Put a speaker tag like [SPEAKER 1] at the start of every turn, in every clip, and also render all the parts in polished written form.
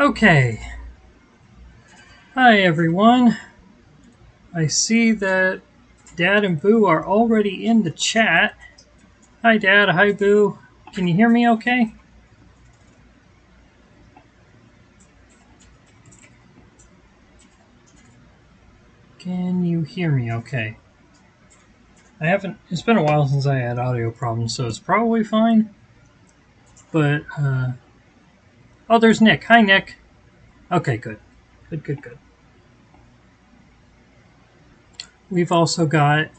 [SPEAKER 1] Okay. Hi everyone. I see that Dad and Boo are already in the chat. Hi Dad, hi Boo. Can you hear me okay? Can you hear me okay? It's been a while since I had audio problems, so it's probably fine. But, oh, there's Nick. Hi Nick. Okay, good. Good. We've also got,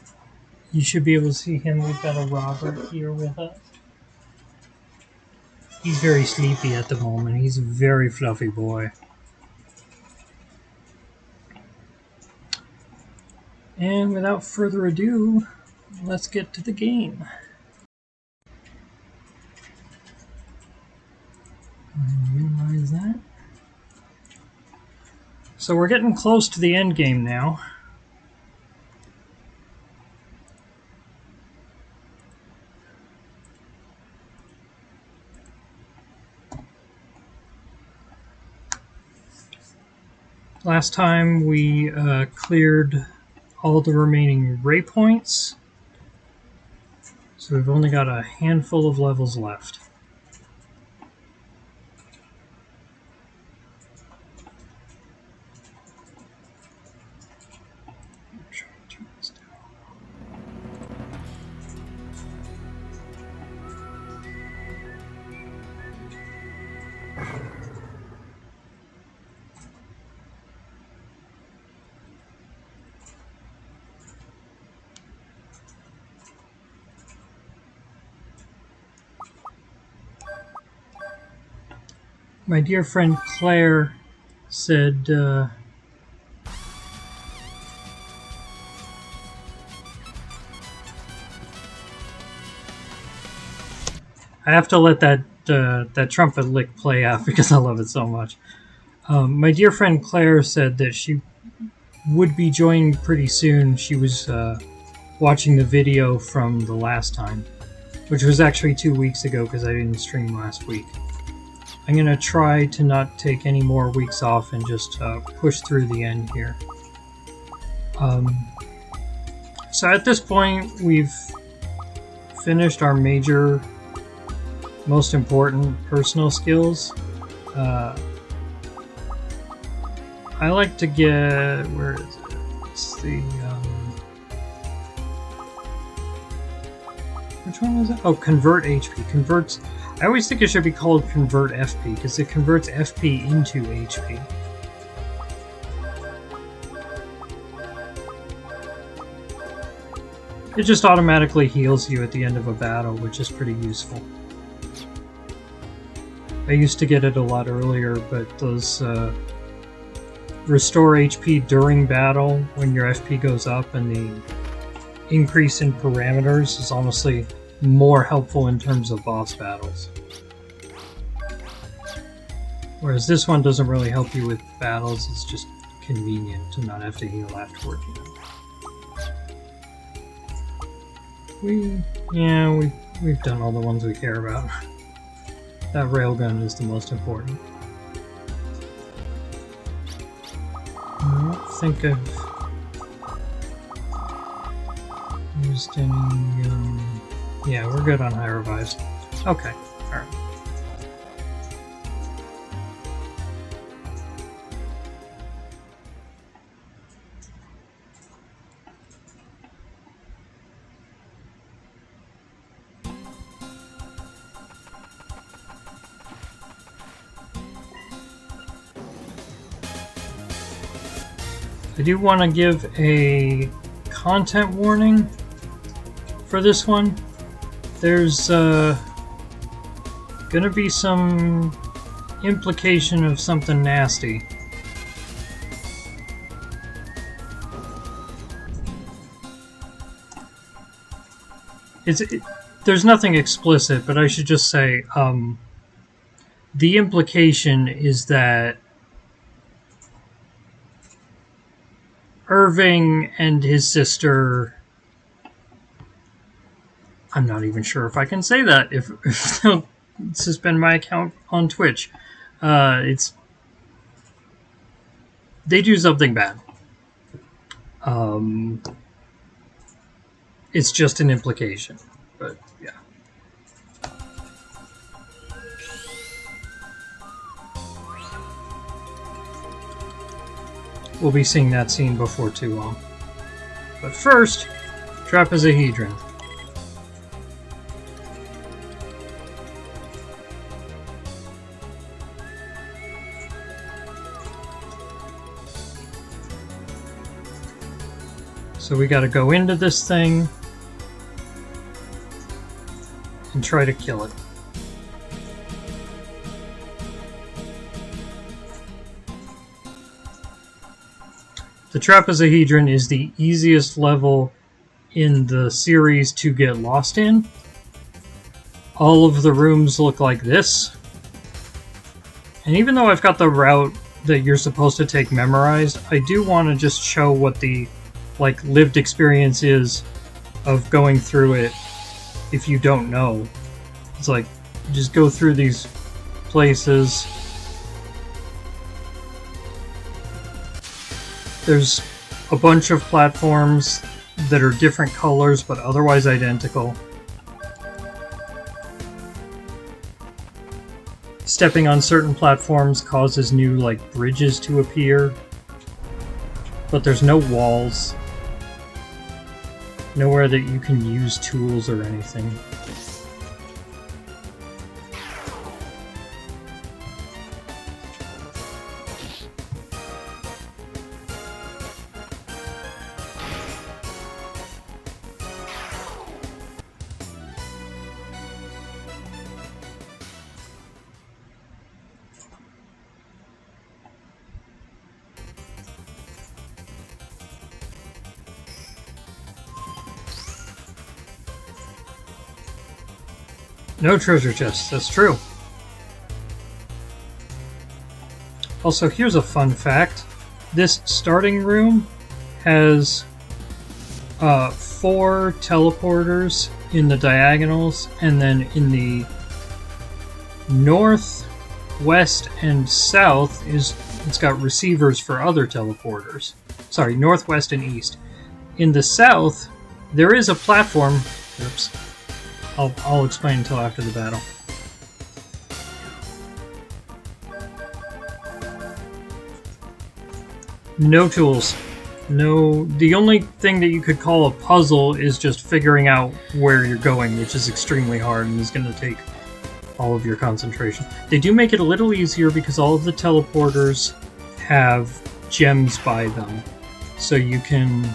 [SPEAKER 1] you should be able to see him, we've got a Robert here with us. He's very sleepy at the moment. He's a very fluffy boy. And without further ado, let's get to the game. Minimize that. So we're getting close to the end game now. Last time we cleared all the remaining ray points. So we've only got a handful of levels left. My dear friend Claire said, I have to let that trumpet lick play out because I love it so much. My dear friend Claire said that she would be joining pretty soon. She was watching the video from the last time, which was actually 2 weeks ago because I didn't stream last week. I'm going to try to not take any more weeks off and just push through the end here. So at this point, we've finished our major, most important personal skills. I like to get... where is it? It's the... which one was it? Oh, convert HP. Converts... I always think it should be called convert FP because it converts FP into HP. It just automatically heals you at the end of a battle, which is pretty useful. I used to get it a lot earlier, but those restore HP during battle when your FP goes up and the increase in parameters is honestly more helpful in terms of boss battles. Whereas this one doesn't really help you with battles, it's just convenient to not have to heal afterward, you know. We've done all the ones we care about. That railgun is the most important. I don't think I've used any... yeah, we're good on high revives. Okay, alright. I do want to give a content warning for this one. There's gonna be some implication of something nasty. There's nothing explicit, but I should just say the implication is that Irving and his sister... I'm not even sure if I can say that if they'll suspend my account on Twitch. It's they do something bad. It's just an implication, but yeah. We'll be seeing that scene before too long. But first, Trapezohedron. So we gotta go into this thing and try to kill it. The Trapezohedron is the easiest level in the series to get lost in. All of the rooms look like this. And even though I've got the route that you're supposed to take memorized, I do want to just show what the lived experience is of going through it if you don't know. It's like, just go through these places. There's a bunch of platforms that are different colors but otherwise identical. Stepping on certain platforms causes new, bridges to appear. But there's no walls. Nowhere that you can use tools or anything. No treasure chests, that's true. Also, here's a fun fact. This starting room has 4 teleporters in the diagonals, and then in the north, west, and south it's got receivers for other teleporters. Sorry, north, west, and east. In the south, there is a platform. Oops. I'll explain until after the battle. No tools. No. The only thing that you could call a puzzle is just figuring out where you're going, which is extremely hard and is going to take all of your concentration. They do make it a little easier because all of the teleporters have gems by them. So you can...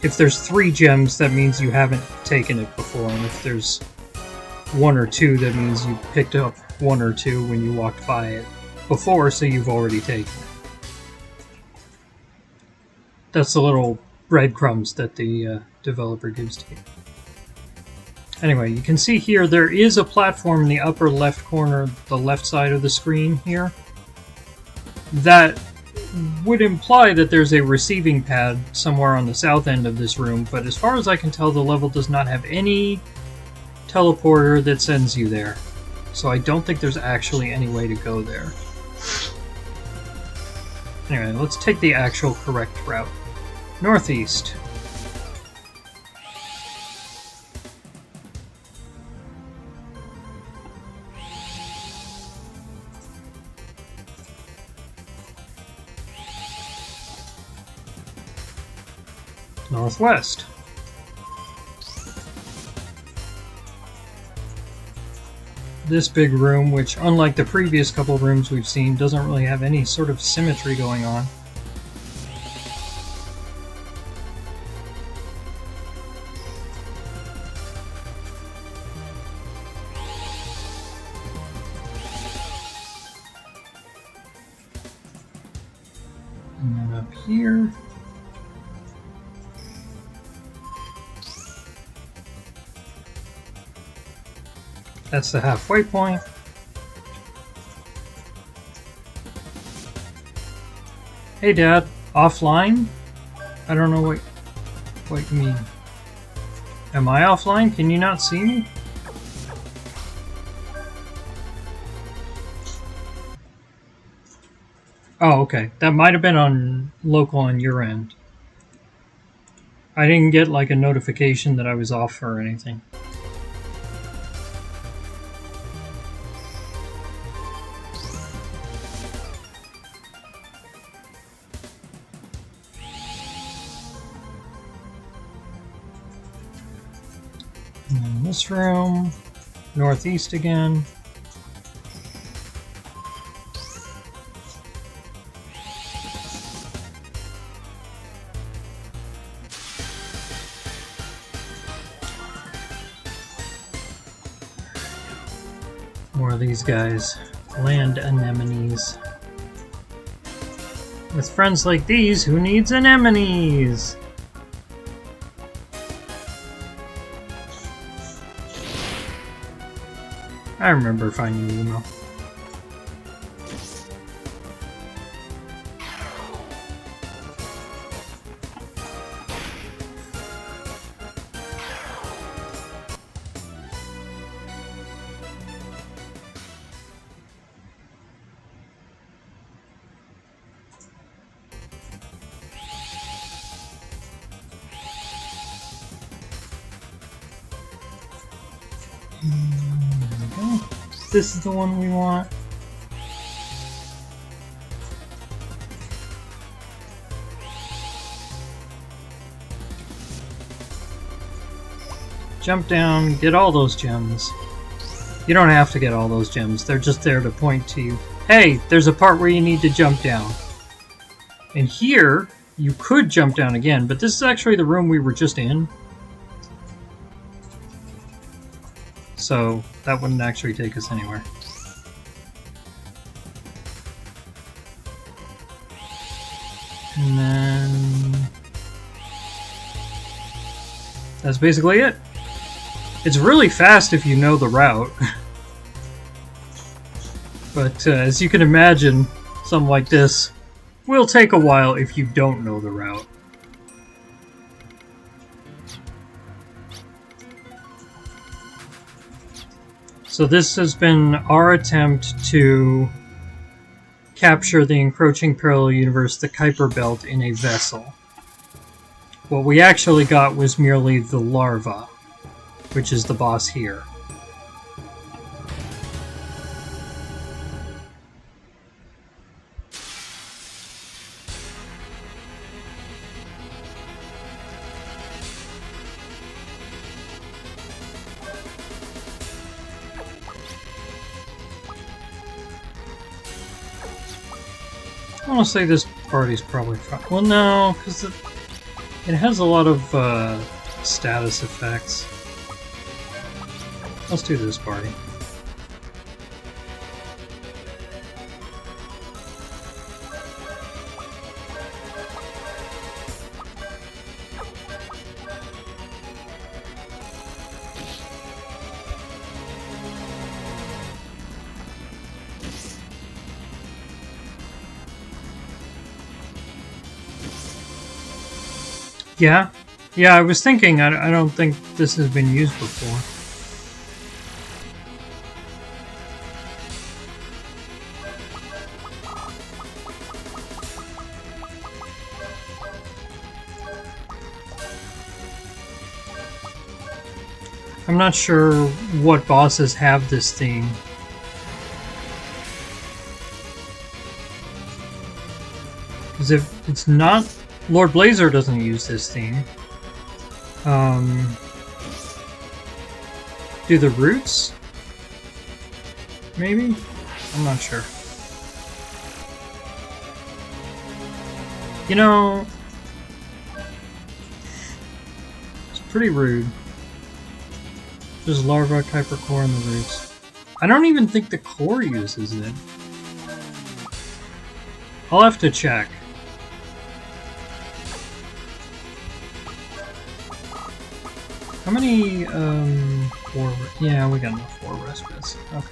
[SPEAKER 1] if there's 3 gems, that means you haven't taken it before, and if there's 1 or 2, that means you picked up 1 or 2 when you walked by it before, so you've already taken it. That's the little breadcrumbs that the developer gives to you. Anyway, you can see here there is a platform in the upper left corner, the left side of the screen here, that would imply that there's a receiving pad somewhere on the south end of this room, but as far as I can tell, the level does not have any teleporter that sends you there. So I don't think there's actually any way to go there. Anyway, let's take the actual correct route. Northeast. Northwest. This big room, which unlike the previous couple of rooms we've seen, doesn't really have any sort of symmetry going on. And then up here. That's the halfway point. Hey Dad, offline? I don't know what you mean. Am I offline? Can you not see me? Oh, okay. That might have been on local on your end. I didn't get like a notification that I was off or anything. And then this room, northeast again. More of these guys. Land anemones. With friends like these, who needs anemones? I remember finding Nemo. This is the one we want. Jump down, get all those gems. You don't have to get all those gems, they're just there to point to you. Hey, there's a part where you need to jump down. And here, you could jump down again, but this is actually the room we were just in. So that wouldn't actually take us anywhere. And then that's basically it. It's really fast if you know the route. But as you can imagine, something like this will take a while if you don't know the route. So this has been our attempt to capture the encroaching parallel universe, the Kuiper Belt, in a vessel. What we actually got was merely the larva, which is the boss here. I want to say this party's probably fine. Well, no, because it has a lot of status effects. Let's do this party. Yeah, I was thinking, I don't think this has been used before. I'm not sure what bosses have this theme. Because if it's not... Lord Blazer doesn't use this theme. Do the roots? Maybe? I'm not sure. You know... It's pretty rude. There's larva, Kuiper core, and the roots. I don't even think the core uses it. I'll have to check. How many, four... Yeah, we got enough 4 respites. Okay.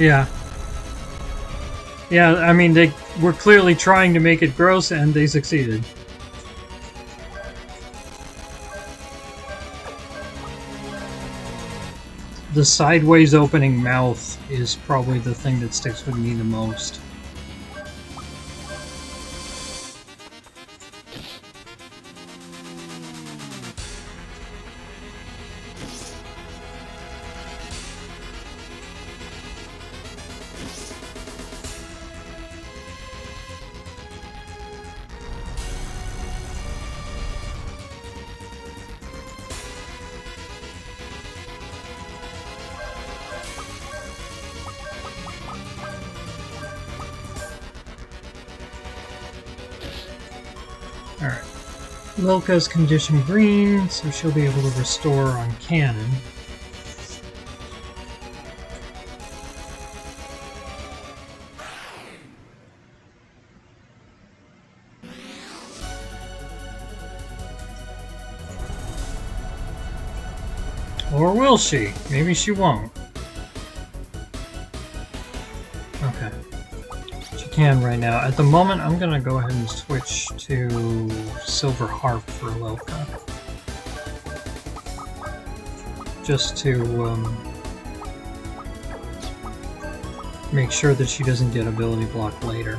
[SPEAKER 1] Yeah. Yeah, I mean, they were clearly trying to make it gross, and they succeeded. The sideways opening mouth is probably the thing that sticks with me the most. Alright. Lilka's condition green, so she'll be able to restore on cannon. Or will she? Maybe she won't. Okay. She can right now. At the moment, I'm gonna go ahead and switch to Silver Harp for Lilka. Just to make sure that she doesn't get ability block later.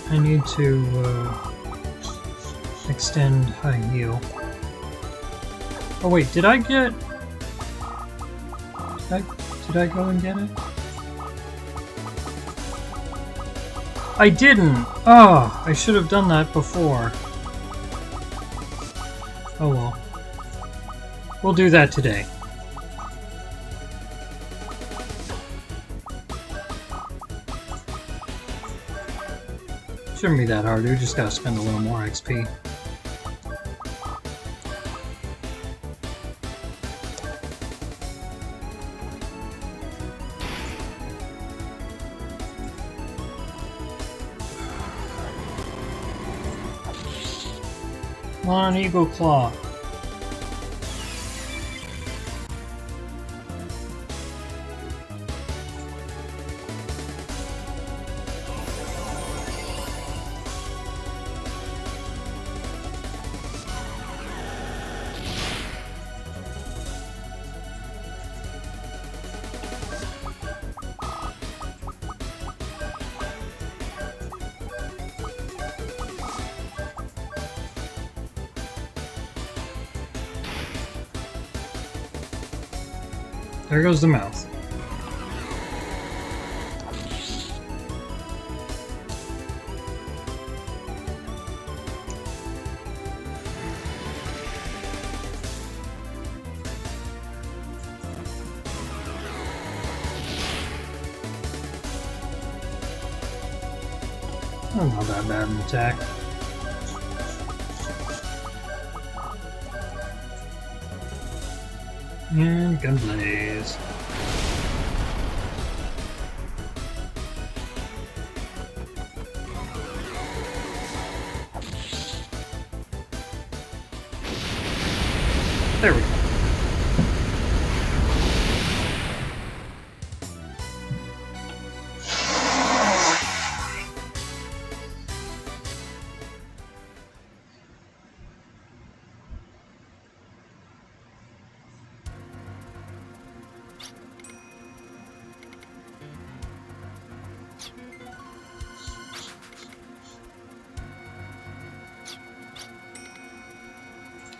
[SPEAKER 1] I need to extend high heal. Oh wait, did I get... Did I go and get it? I didn't! Oh, I should have done that before. Oh well. We'll do that today. Shouldn't be that hard, we just gotta spend a little more XP. Come on, Eagle Claw. There goes the mouth. Oh, not that bad an attack. And Gunblaze. There we go.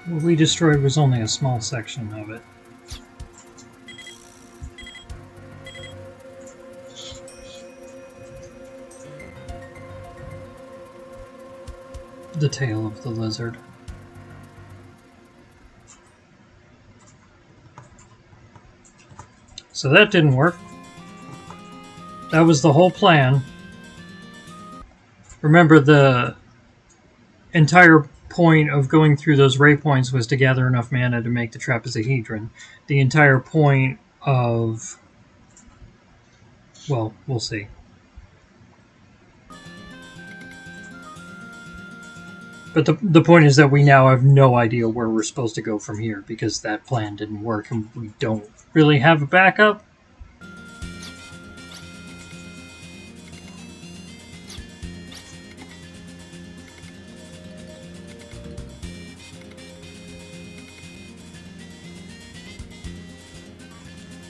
[SPEAKER 1] What we destroyed was only a small section of it. the tail of the lizard. So that didn't work. That was the whole plan. Remember, the entire point of going through those ray points was to gather enough mana to make the Trapezohedron. The entire point of... well, we'll see. But the point is that we now have no idea where we're supposed to go from here, because that plan didn't work and we don't really have a backup.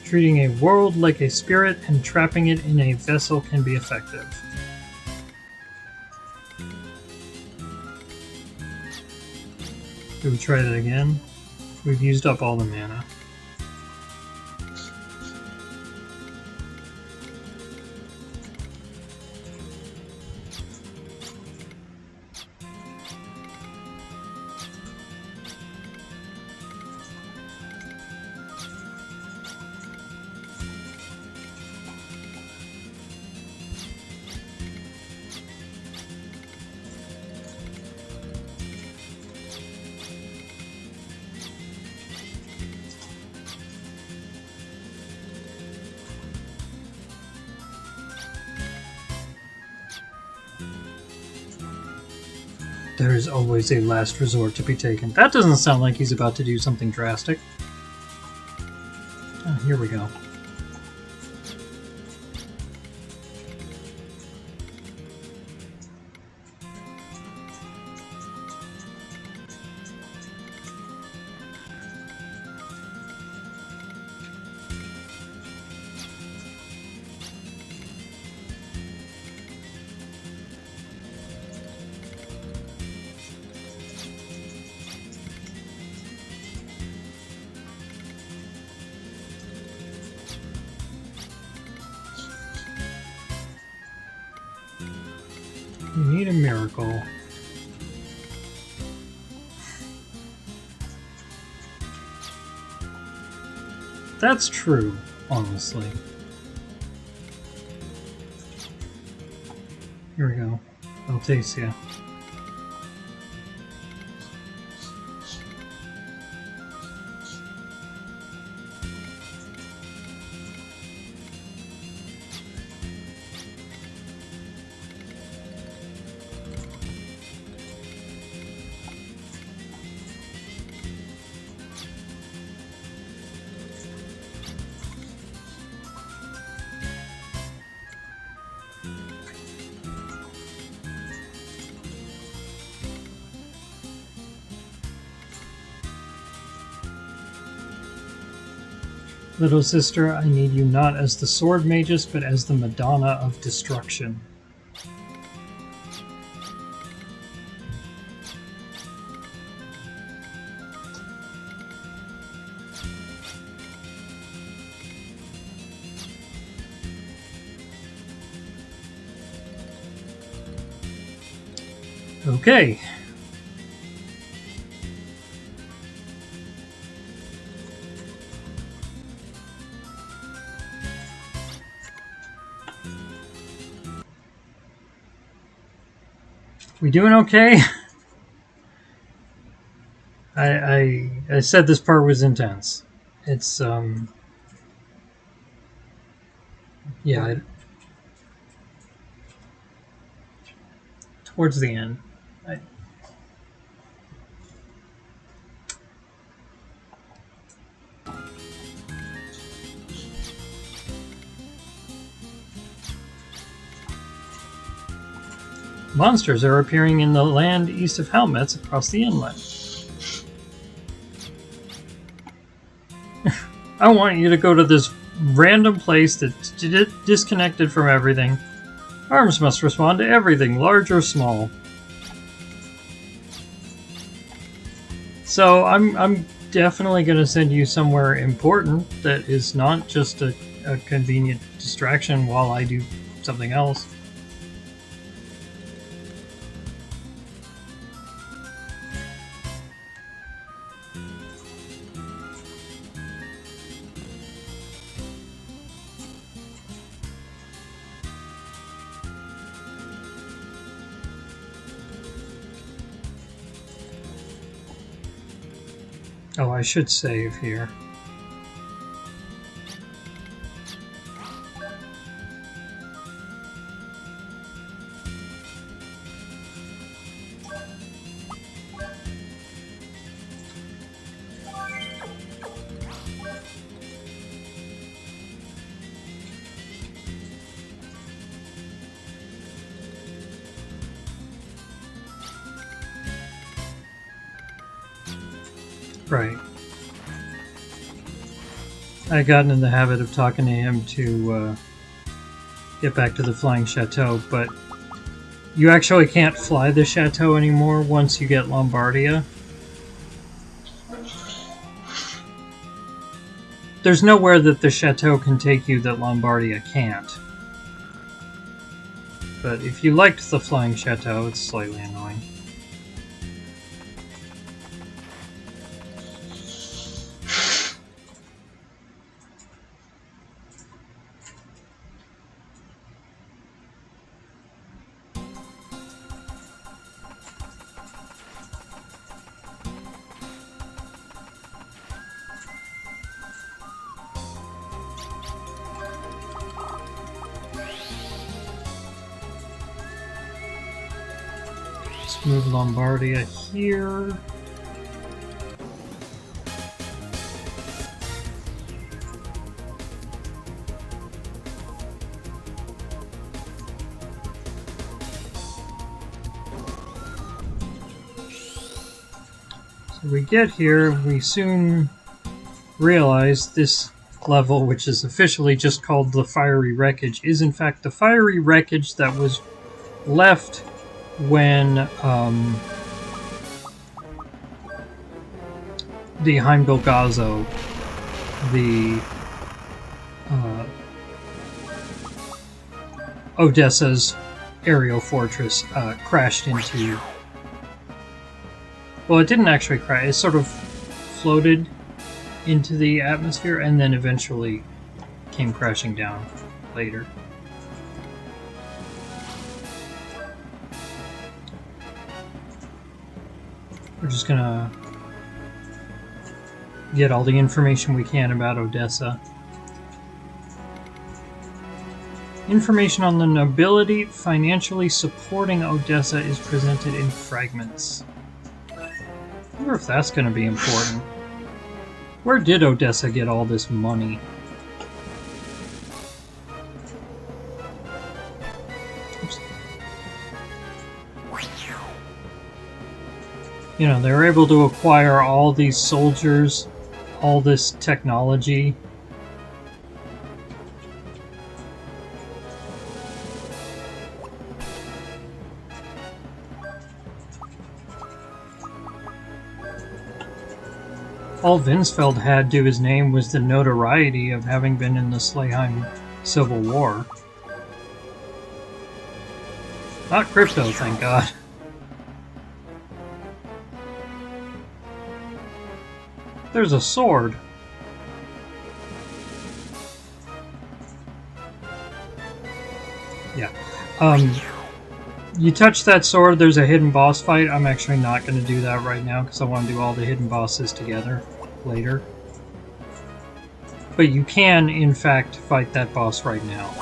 [SPEAKER 1] Treating a world like a spirit and trapping it in a vessel can be effective. Do we try that again? We've used up all the mana. There is always a last resort to be taken. That doesn't sound like he's about to do something drastic. Oh, here we go. We need a miracle. That's true, honestly. Here we go. Odessa. Little sister, I need you not as the sword magus, but as the Madonna of destruction. Okay. We doing okay? I said this part was intense. It's yeah, towards the end. Monsters are appearing in the land east of Helmets across the inlet. I want you to go to this random place that's disconnected from everything. Arms must respond to everything, large or small. So I'm definitely going to send you somewhere important that is not just a convenient distraction while I do something else. Oh, I should save here. Right. I got in the habit of talking to him to get back to the Flying Chateau, but you actually can't fly the chateau anymore once you get Lombardia. There's nowhere that the chateau can take you that Lombardia can't. But if you liked the Flying Chateau, it's slightly annoying. Let's move Lombardia here. So we get here, we soon realize this level, which is officially just called the Fiery Wreckage, is in fact the Fiery Wreckage that was left when the Heimdal Gazzo, the Odessa's aerial fortress, crashed into. Well, it didn't actually crash. It sort of floated into the atmosphere and then eventually came crashing down later. We're just gonna get all the information we can about Odessa. Information on the nobility financially supporting Odessa is presented in fragments. I wonder if that's going to be important. Where did Odessa get all this money? Oops. You know, they were able to acquire all these soldiers, all this technology. All Vinsfeld had to his name was the notoriety of having been in the Sleheim Civil War. Not crypto, thank God. There's a sword. Yeah. You touch that sword, there's a hidden boss fight. I'm actually not going to do that right now because I want to do all the hidden bosses together later. But you can, in fact, fight that boss right now.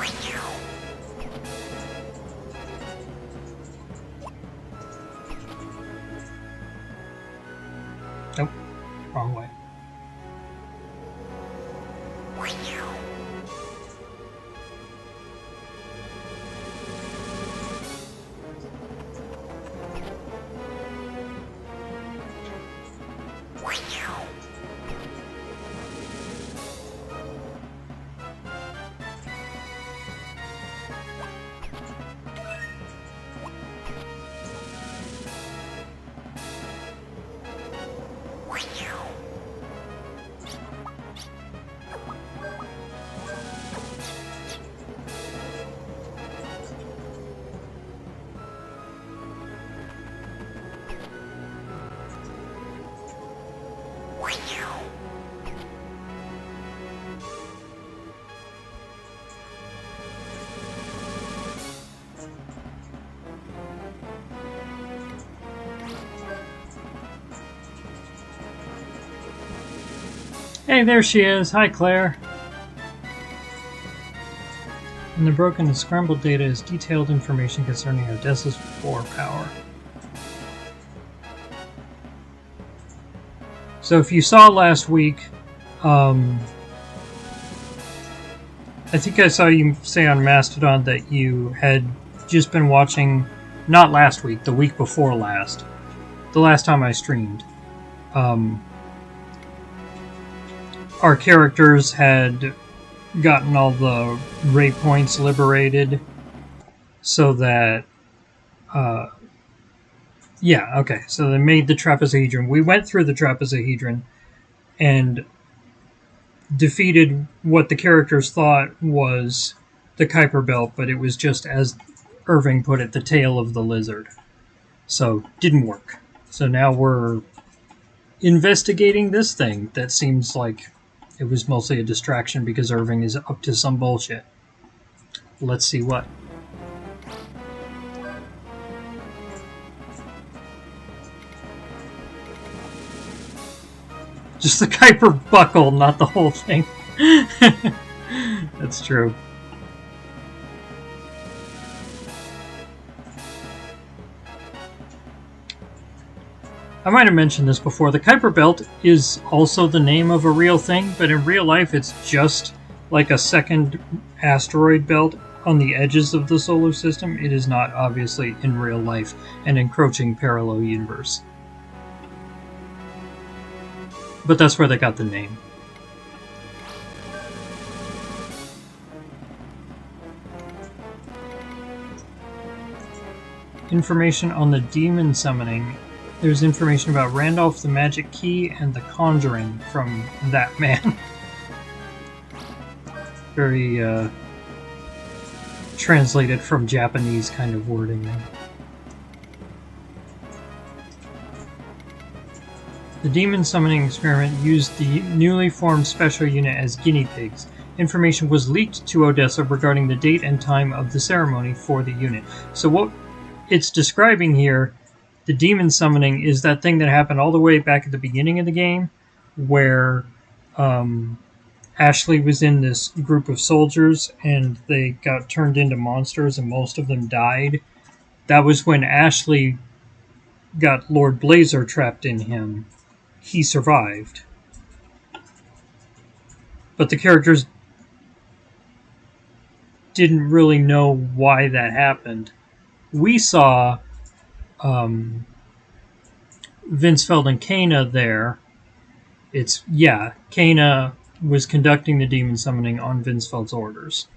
[SPEAKER 1] Nope. Wrong way. Hey, there she is. Hi, Claire. In the broken and scrambled data is detailed information concerning Odessa's war power. So if you saw last week, I think I saw you say on Mastodon that you had just been watching, not last week, the week before last, the last time I streamed. Our characters had gotten all the ray points liberated so that so they made the trapezohedron. We went through the trapezohedron and defeated what the characters thought was the Kuiper Belt, but it was just, as Irving put it, the tail of the lizard. So didn't work. So now we're investigating this thing that seems like it was mostly a distraction because Irving is up to some bullshit. Let's see what. Just the Kuiper buckle, not the whole thing. That's true. I might have mentioned this before. The Kuiper Belt is also the name of a real thing, but in real life it's just like a second asteroid belt on the edges of the solar system. It is not, obviously, in real life, an encroaching parallel universe. But that's where they got the name. Information on the demon summoning. There's information about Randolph the Magic Key and the Conjuring from that man. Very, translated from Japanese kind of wording there. The demon summoning experiment used the newly formed special unit as guinea pigs. Information was leaked to Odessa regarding the date and time of the ceremony for the unit. So what it's describing here, the demon summoning, is that thing that happened all the way back at the beginning of the game, where Ashley was in this group of soldiers and they got turned into monsters and most of them died. That was when Ashley got Lord Blazer trapped in him. He survived. But the characters didn't really know why that happened. We saw Vincefeld and Kana there. Kana was conducting the demon summoning on Vincefeld's orders.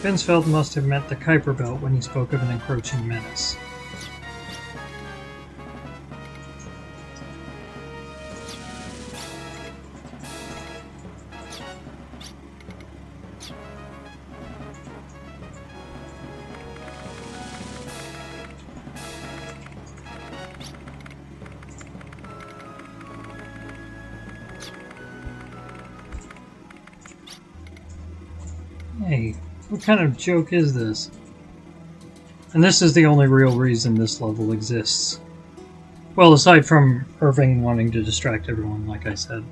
[SPEAKER 1] Vincefeld must have meant the Kuiper Belt when he spoke of an encroaching menace. Hey, what kind of joke is this? And this is the only real reason this level exists. Well, aside from Irving wanting to distract everyone, like I said.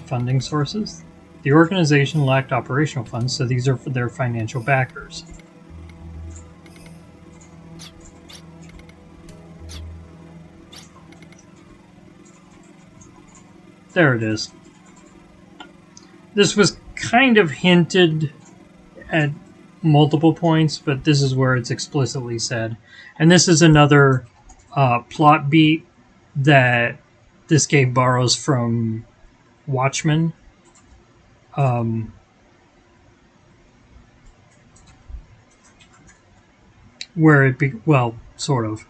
[SPEAKER 1] Funding sources. The organization lacked operational funds, so these are for their financial backers. There it is. This was kind of hinted at multiple points, but this is where it's explicitly said. And this is another plot beat that this game borrows from Watchmen. Where it sort of.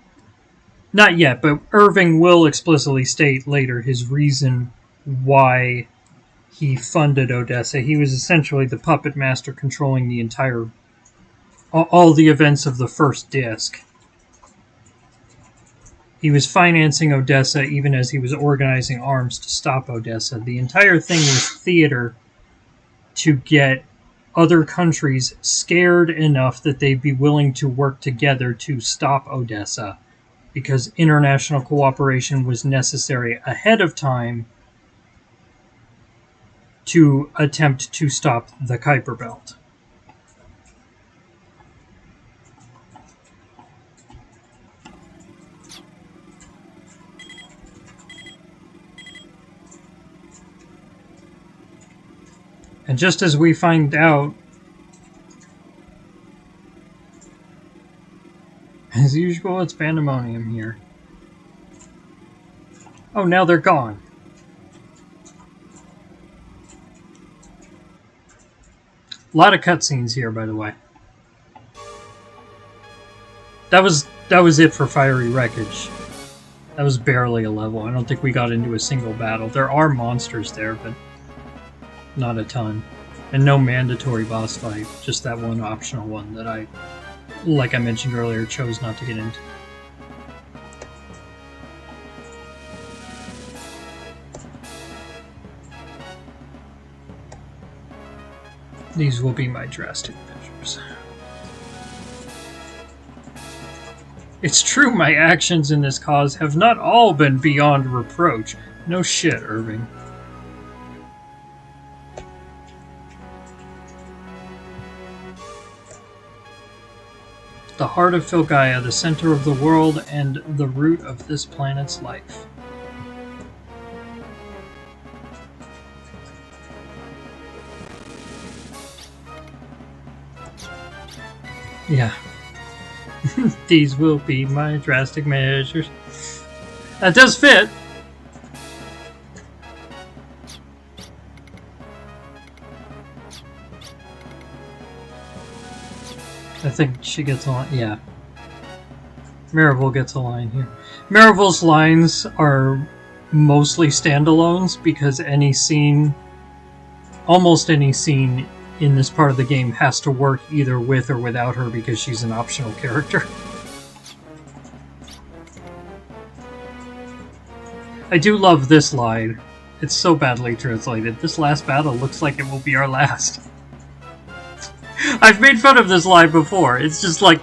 [SPEAKER 1] Not yet, but Irving will explicitly state later his reason why he funded Odessa. He was essentially the puppet master controlling the entire all the events of the first disc. He was financing Odessa even as he was organizing arms to stop Odessa. The entire thing was theater to get other countries scared enough that they'd be willing to work together to stop Odessa, because international cooperation was necessary ahead of time to attempt to stop the Kuiper Belt. And just as we find out, as usual, it's pandemonium here. Oh, now they're gone. A lot of cutscenes here, by the way. That was it for Fiery Wreckage. That was barely a level. I don't think we got into a single battle. There are monsters there, but not a ton. And no mandatory boss fight. Just that one optional one that I, like I mentioned earlier, chose not to get into. These will be my drastic measures. It's true my actions in this cause have not all been beyond reproach. No shit, Irving. The heart of Filgaia, the center of the world and the root of this planet's life. Yeah. These will be my drastic measures. That does fit. I think she gets a line. Yeah. Marivel gets a line here. Marivel's lines are mostly standalones because any scene, almost any scene in this part of the game has to work either with or without her because she's an optional character. I do love this line. It's so badly translated. This last battle looks like it will be our last. I've made fun of this line before. It's just like,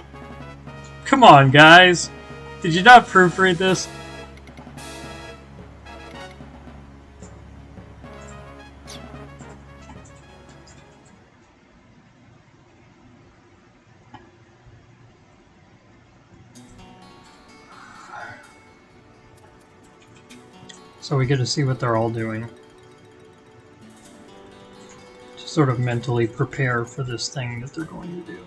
[SPEAKER 1] come on, guys. Did you not proofread this? So we get to see what they're all doing. To sort of mentally prepare for this thing that they're going to do.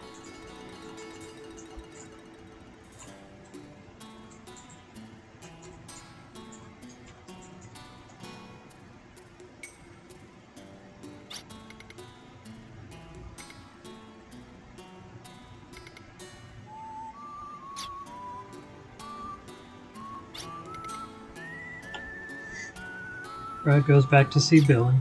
[SPEAKER 1] Brad goes back to see Billy.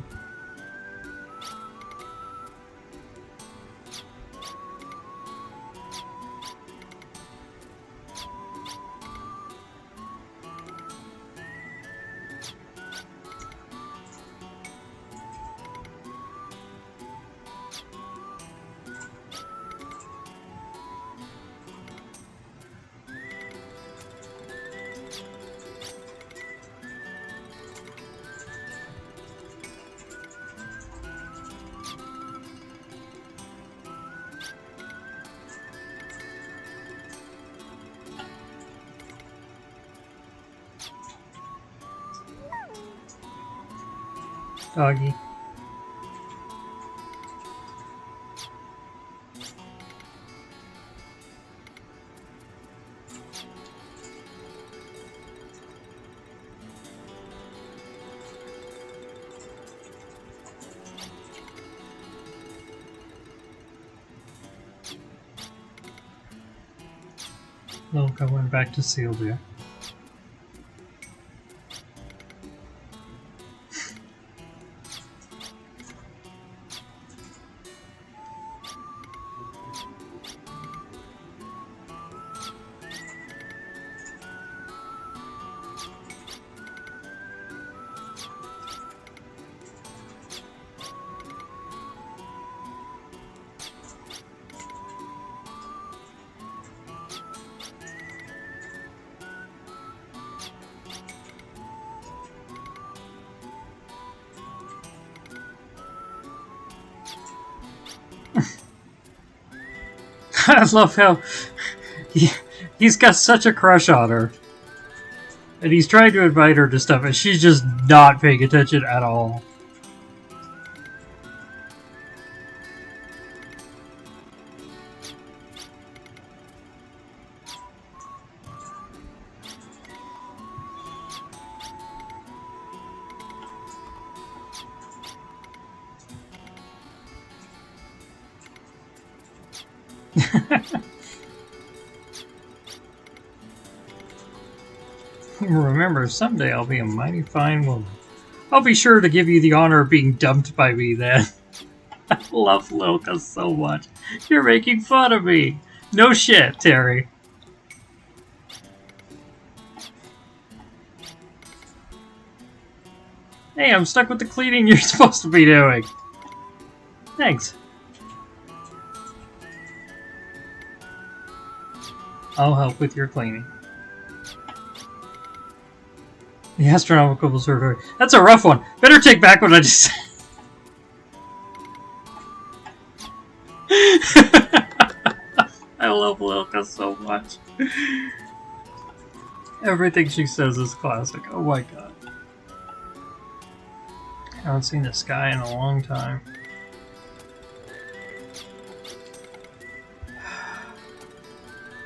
[SPEAKER 1] Doggy. Look, I went back to Sylvia. I love how he's got such a crush on her. And he's trying to invite her to stuff, and she's just not paying attention at all. Remember, someday I'll be a mighty fine woman. I'll be sure to give you the honor of being dumped by me then. I love Loka so much. You're making fun of me. No shit, Terry. Hey, I'm stuck with the cleaning you're supposed to be doing. Thanks. I'll help with your cleaning. The astronomical observatory. That's a rough one. Better take back what I just said. I love Lilka so much. Everything she says is classic. Oh my god. I haven't seen the sky in a long time.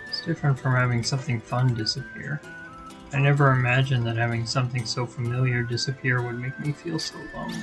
[SPEAKER 1] It's different from having something fun disappear. I never imagined that having something so familiar disappear would make me feel so lonely.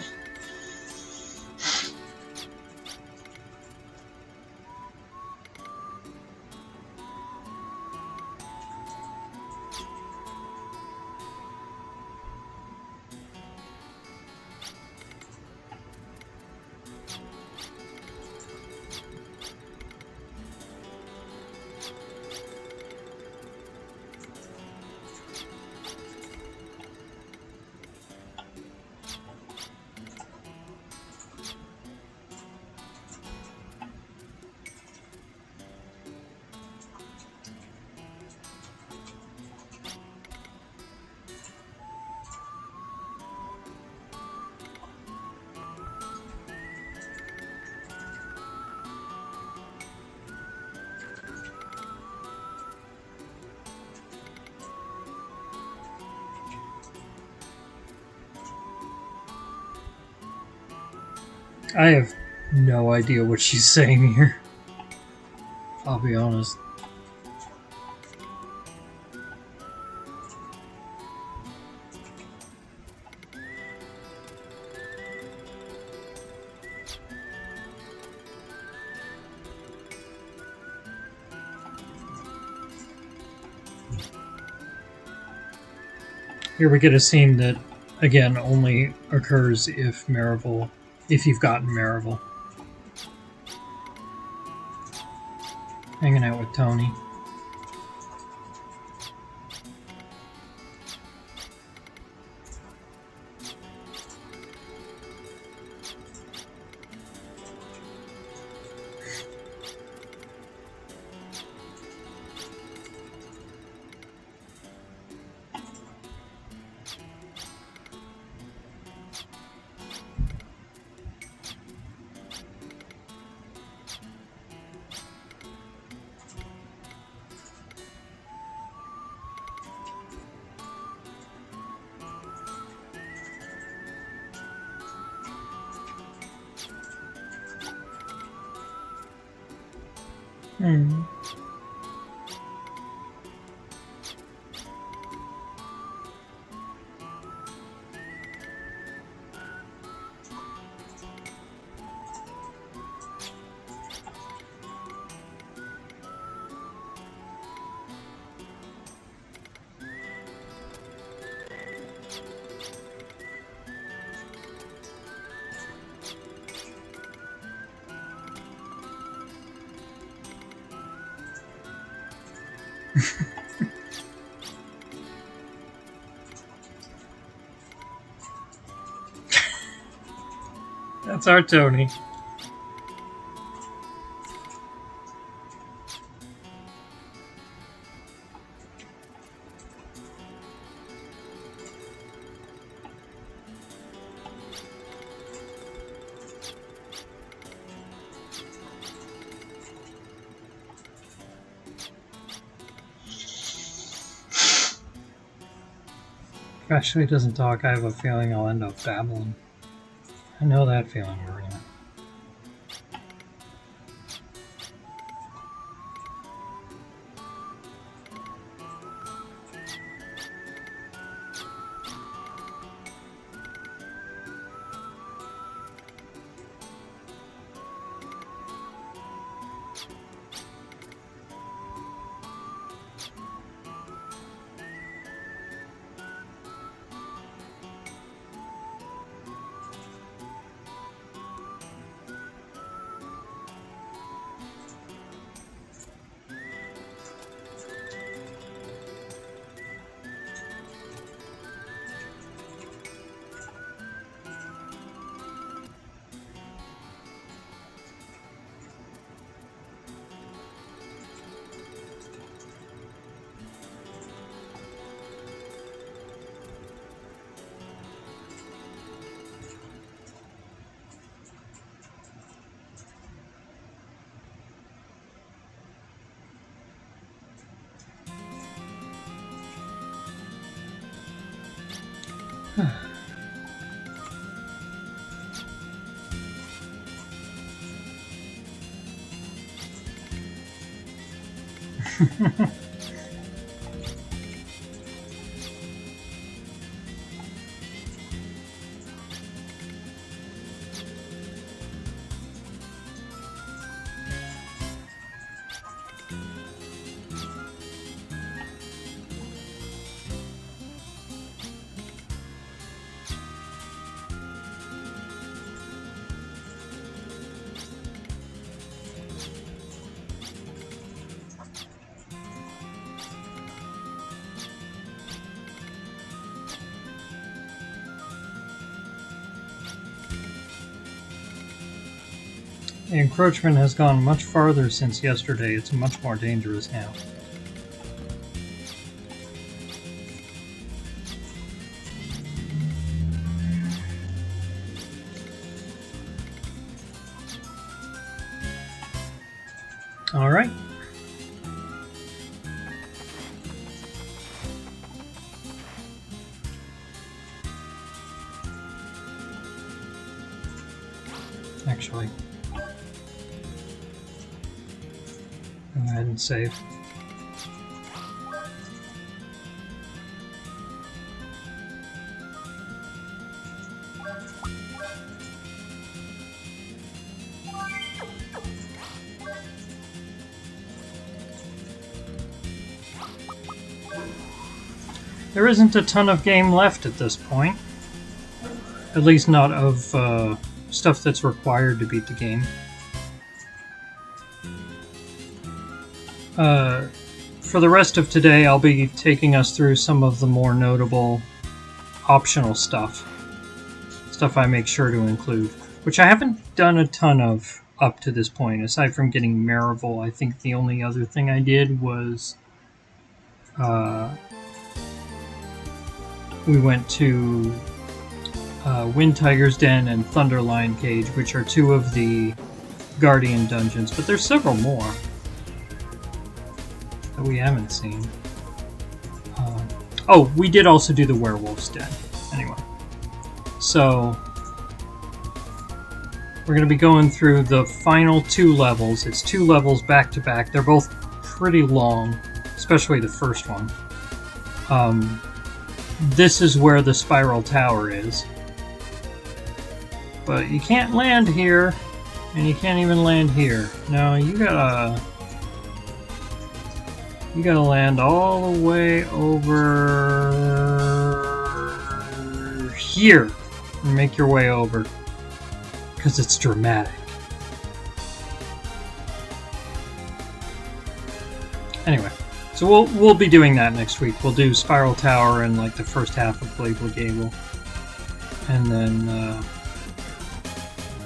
[SPEAKER 1] I have no idea what she's saying here. I'll be honest. Here we get a scene that, again, only occurs if Marivel, if you've gotten Marivel. Hanging out with Tony. That's our Tony. If Ashley doesn't talk, I have a feeling I'll end up babbling. I know that feeling, Marina. The encroachment has gone much farther since yesterday. It's much more dangerous now. All right. Actually, go ahead and save. There isn't a ton of game left at this point. At least not of stuff that's required to beat the game. For the rest of today, I'll be taking us through some of the more notable optional stuff. Stuff I make sure to include, which I haven't done a ton of up to this point. Aside from getting Marivel, I think the only other thing I did was we went to Wind Tiger's Den and Thunderlion Cage, which are two of the Guardian dungeons, but there's several more that we haven't seen. Oh, we did also do the Werewolf's Den. Anyway, so we're going to be going through the final two levels. It's 2 levels back to back. They're both pretty long, especially the first one. This is where the Spiral Tower is. But you can't land here, and you can't even land here. No, you gotta land all the way over here and make your way over, because it's dramatic. Anyway, so we'll be doing that next week. We'll do Spiral Tower and like the first half of Bladewell Gable, and then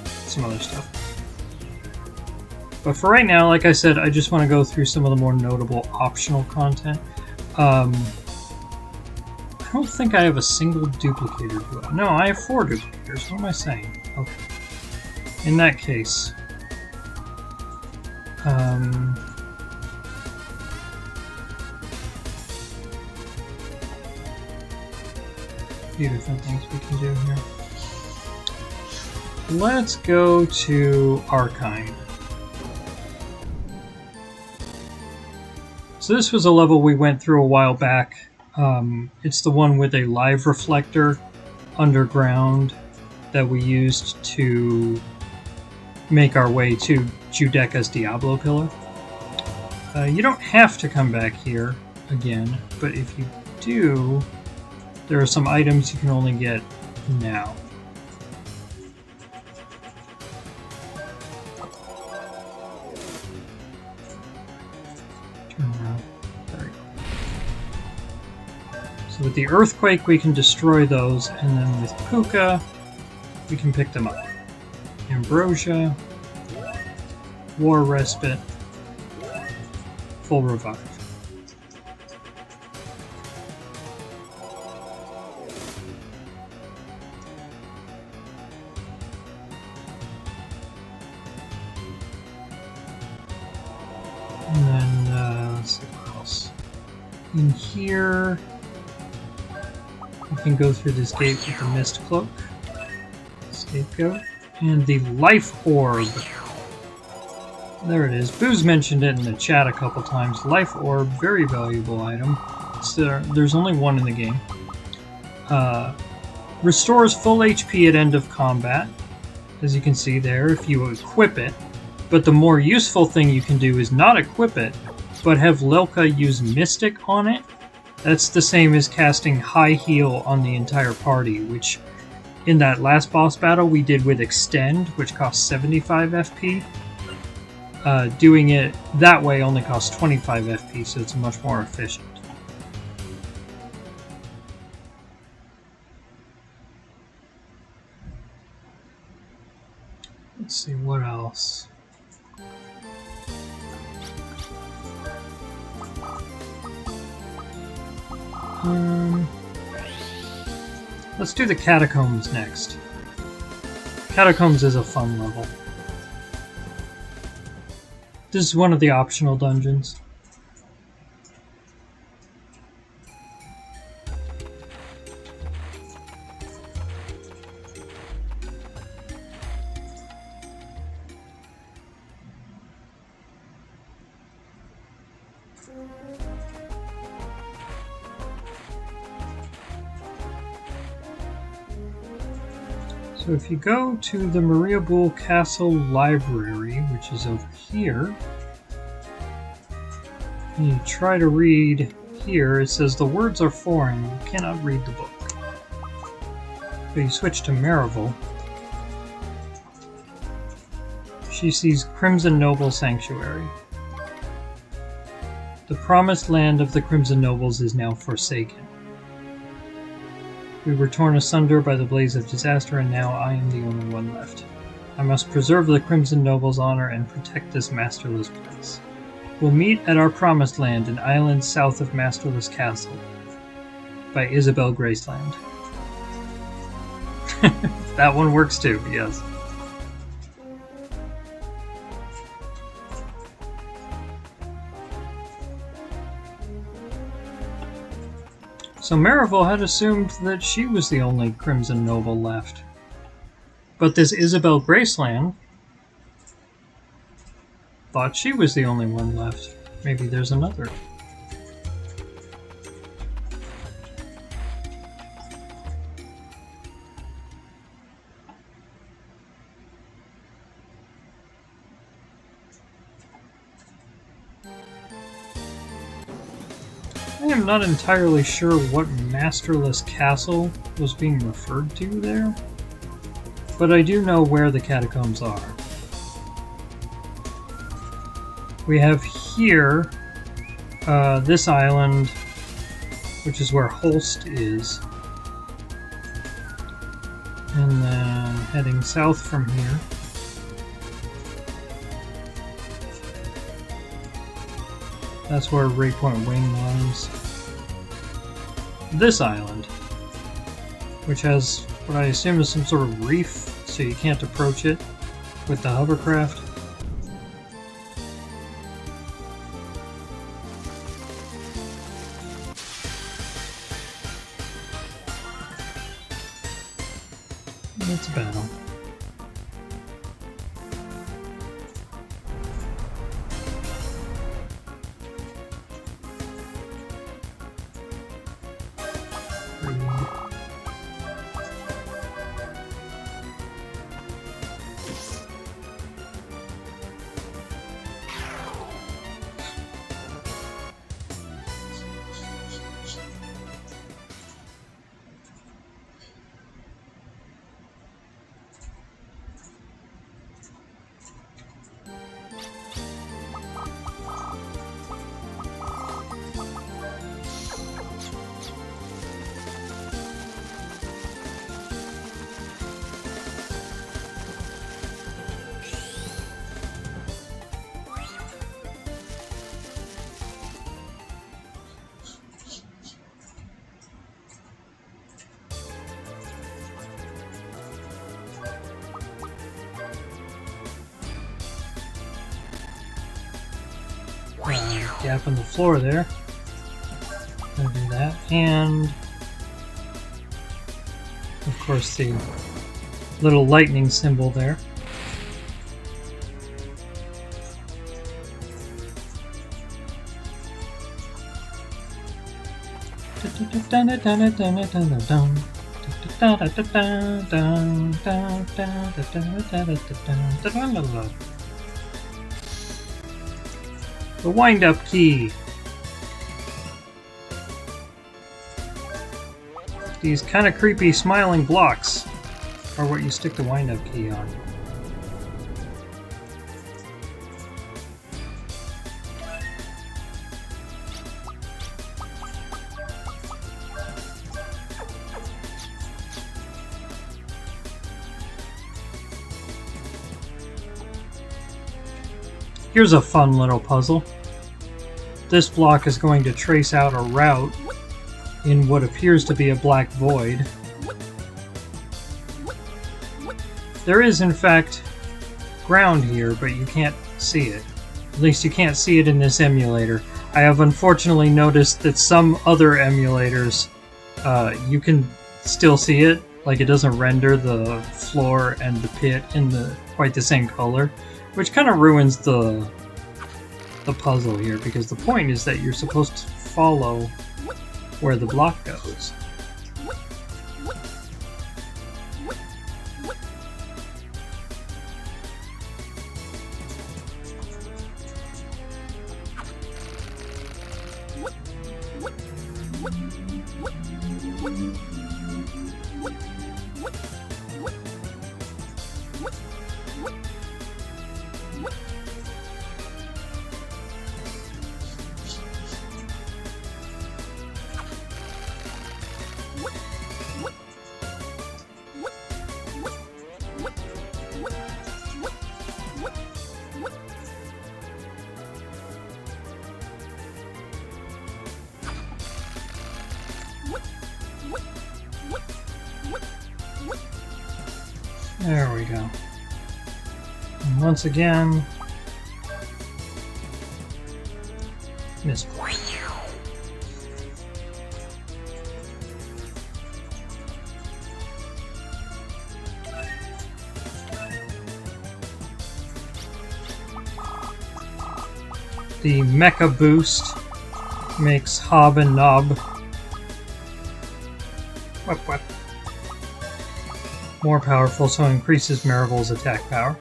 [SPEAKER 1] some other stuff. But for right now, like I said, I just want to go through some of the more notable optional content. I don't think I have a single duplicator. No, I have 4 duplicators. What am I saying? Okay. In that case, few different things we can do here. Let's go to Archheim. So this was a level we went through a while back. It's the one with a live reflector underground that we used to make our way to Judecca's Diablo Pillar. You don't have to come back here again, but if you do, there are some items you can only get now. Turn around. There we go. So with the Earthquake, we can destroy those, and then with Puka, we can pick them up. Ambrosia, War Respite, Full Revive. And then, let's see what else. In here, we can go through this gate with the Mist Cloak, Scapegoat, and the Life Orb. There it is. Boo's mentioned it in the chat a couple times. Life Orb, very valuable item. There's only one in the game. Restores full HP at end of combat, as you can see there, if you equip it. But the more useful thing you can do is not equip it, but have Lilka use Mystic on it. That's the same as casting High Heal on the entire party, which in that last boss battle we did with Extend, which costs 75 FP. Doing it that way only costs 25 FP, so it's much more efficient. Let's see, what else? Let's do the Catacombs next. Catacombs is a fun level. This is one of the optional dungeons. So if you go to the Marivel Castle Library, which is over here, and you try to read here, it says the words are foreign, you cannot read the book. But you switch to Marivel, she sees Crimson Noble Sanctuary. The promised land of the Crimson Nobles is now forsaken. We were torn asunder by the blaze of disaster, and now I am the only one left. I must preserve the Crimson Noble's honor and protect this masterless place. We'll meet at our promised land, an island south of Masterless Castle, by Isabel Graceland. That one works too, yes. So Marivel had assumed that she was the only Crimson Noble left. But this Isabel Graceland thought she was the only one left. Maybe there's another. I am not entirely sure what Masterless Castle was being referred to there, but I do know where the catacombs are. We have here this island, which is where Holst is, and then heading south from here. That's where Raypoint Wing was. This island, which has what I assume is some sort of reef, so you can't approach it with the hovercraft. It's a battle. Gap in the floor there. Gonna do that, and of course the little lightning symbol there. The wind-up key. These kind of creepy smiling blocks are what you stick the wind-up key on. Here's a fun little puzzle. This block is going to trace out a route in what appears to be a black void. There is, in fact, ground here, but you can't see it. At least you can't see it in this emulator. I have unfortunately noticed that some other emulators, you can still see it. Like, it doesn't render the floor and the pit in quite the same color, which kind of ruins the puzzle here, because the point is that you're supposed to follow where the block goes. There we go. And once again, miss. The Mecha Boost makes Hob and Nob more powerful, so increases Marivel's attack power.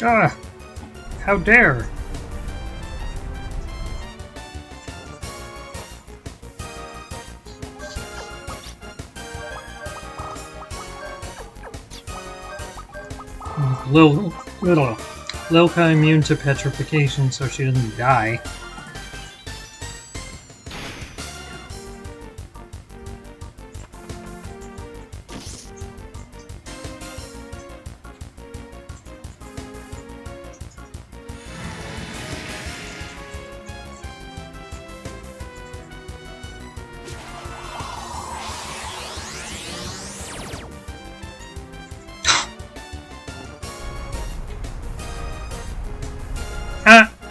[SPEAKER 1] Ah! How dare! Lilka immune to petrification, so she doesn't die.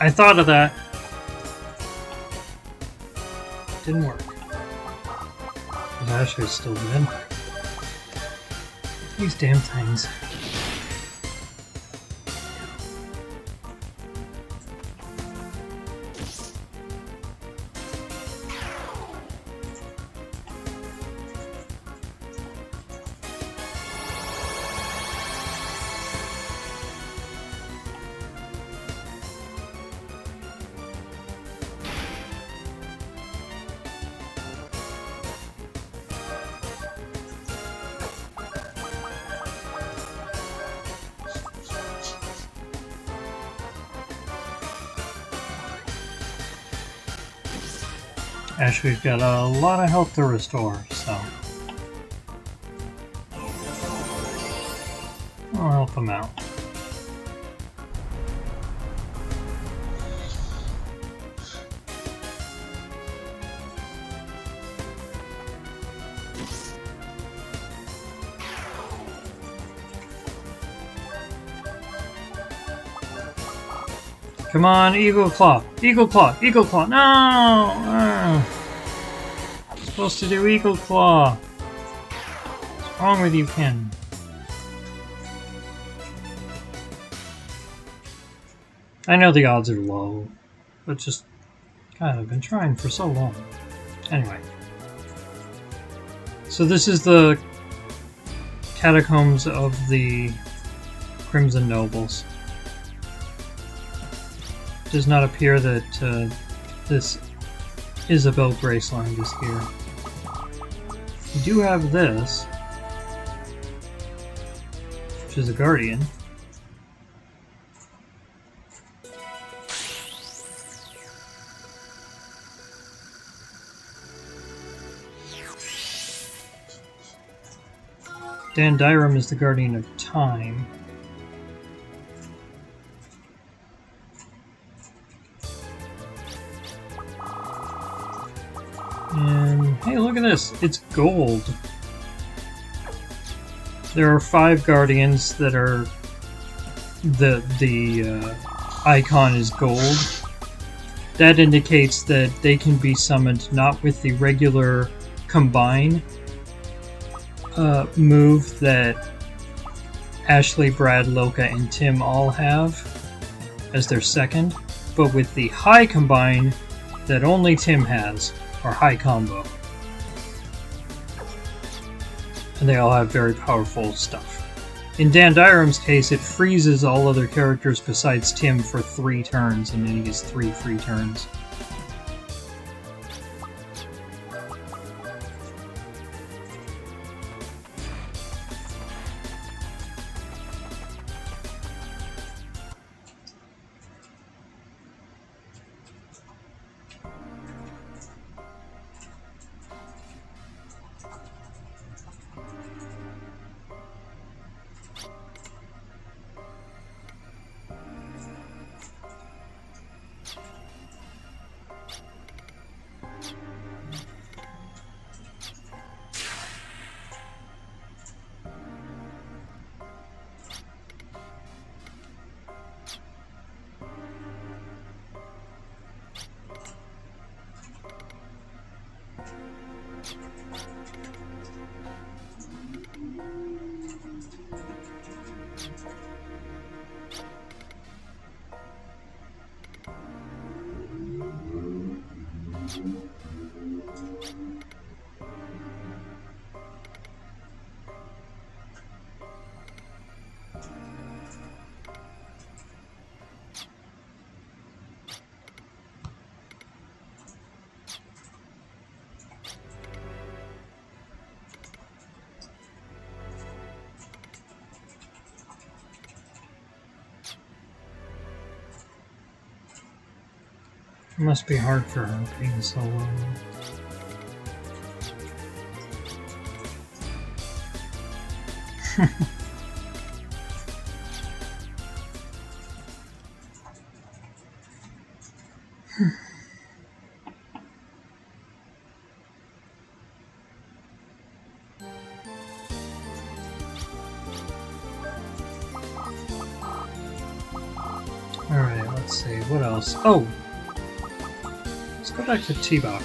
[SPEAKER 1] I thought of that. Didn't work. Ashley's still dead. These damn things. Ashley's got a lot of health to restore, so I'll help him out. Come on, Eagle Claw! Eagle Claw! Eagle Claw! No! Supposed to do Eagle Claw. What's wrong with you, Ken? I know the odds are low, but just God, I've been trying for so long. Anyway. So this is the catacombs of the Crimson Nobles. Does not appear that this Isabel Graceland is here. We do have this, which is a Guardian. Dandyrum is the Guardian of Time. And hey, look at this! It's gold. There are 5 Guardians that are the icon is gold. That indicates that they can be summoned not with the regular combine move that Ashley, Brad, Loka, and Tim all have as their second, but with the high combine that only Tim has, or high combo. And they all have very powerful stuff. In Dandyrum's case, it freezes all other characters besides Tim for 3 turns, and then he gets 3 free turns. It must be hard for her being so low. Alright, let's Let's see, what else? Oh! Let's go back to T-Bot.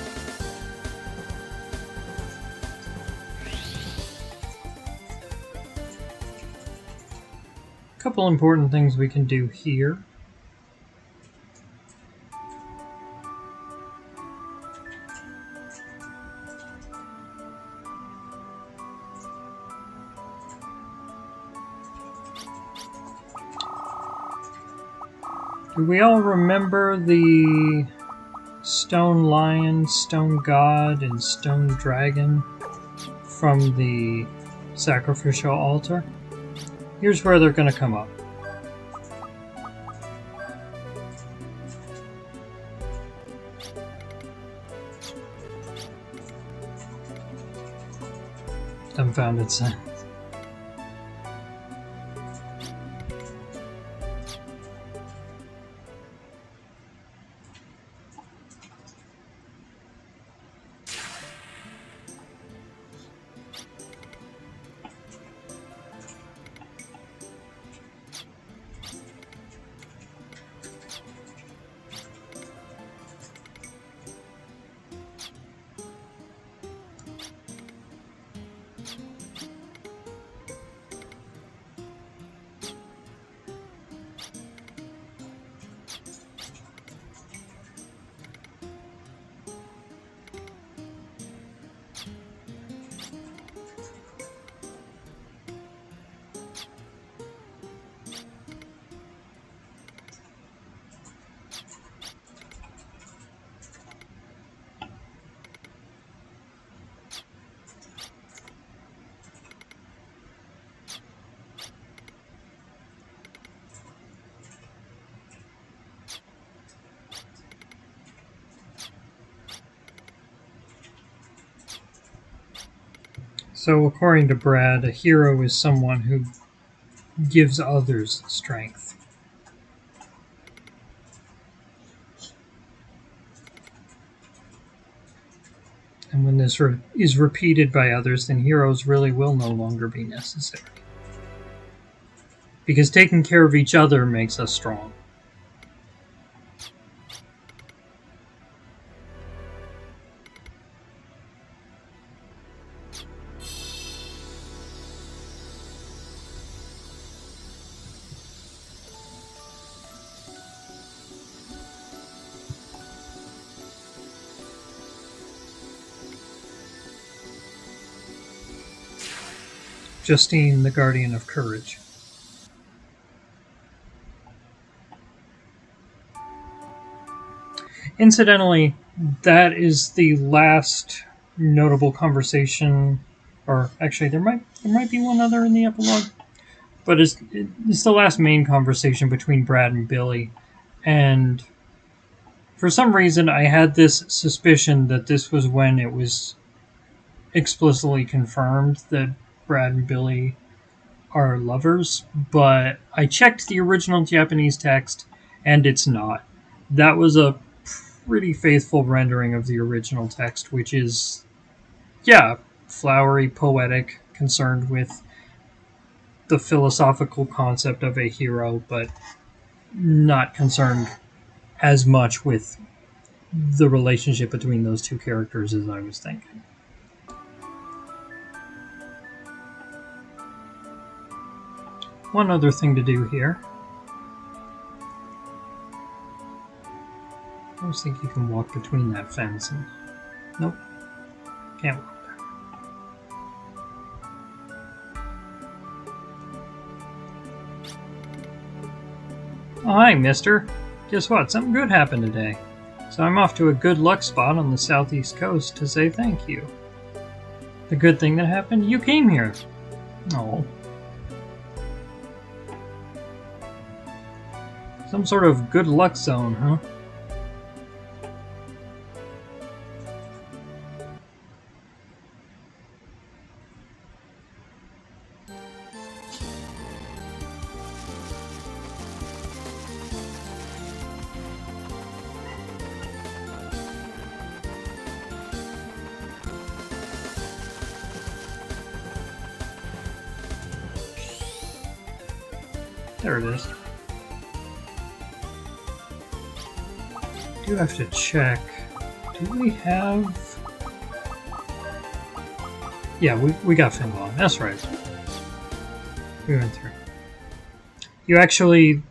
[SPEAKER 1] A couple important things we can do here. Do we all remember the Stone Lion, Stone God, and Stone Dragon from the sacrificial altar? Here's where they're going to come up. Dumbfounded silence. So, according to Brad, a hero is someone who gives others strength. And when this is repeated by others, then heroes really will no longer be necessary. Because taking care of each other makes us strong. Justine, the Guardian of Courage. Incidentally, that is the last notable conversation, or actually there might be one other in the epilogue, but it's the last main conversation between Brad and Billy, and for some reason I had this suspicion that this was when it was explicitly confirmed that Brad and Billy are lovers, but I checked the original Japanese text and it's not. That was a pretty faithful rendering of the original text, which is, yeah, flowery, poetic, concerned with the philosophical concept of a hero, but not concerned as much with the relationship between those two characters as I was thinking. One other thing to do here. I always think you can walk between that fence and... Nope. Can't walk there. Oh, hi, mister. Guess what? Something good happened today. So I'm off to a good luck spot on the southeast coast to say thank you. The good thing that happened? You came here. Oh. Some sort of good luck zone, huh? There it is. do have to check. Do we have... Yeah, we got Fingal. That's right. We went through. You actually...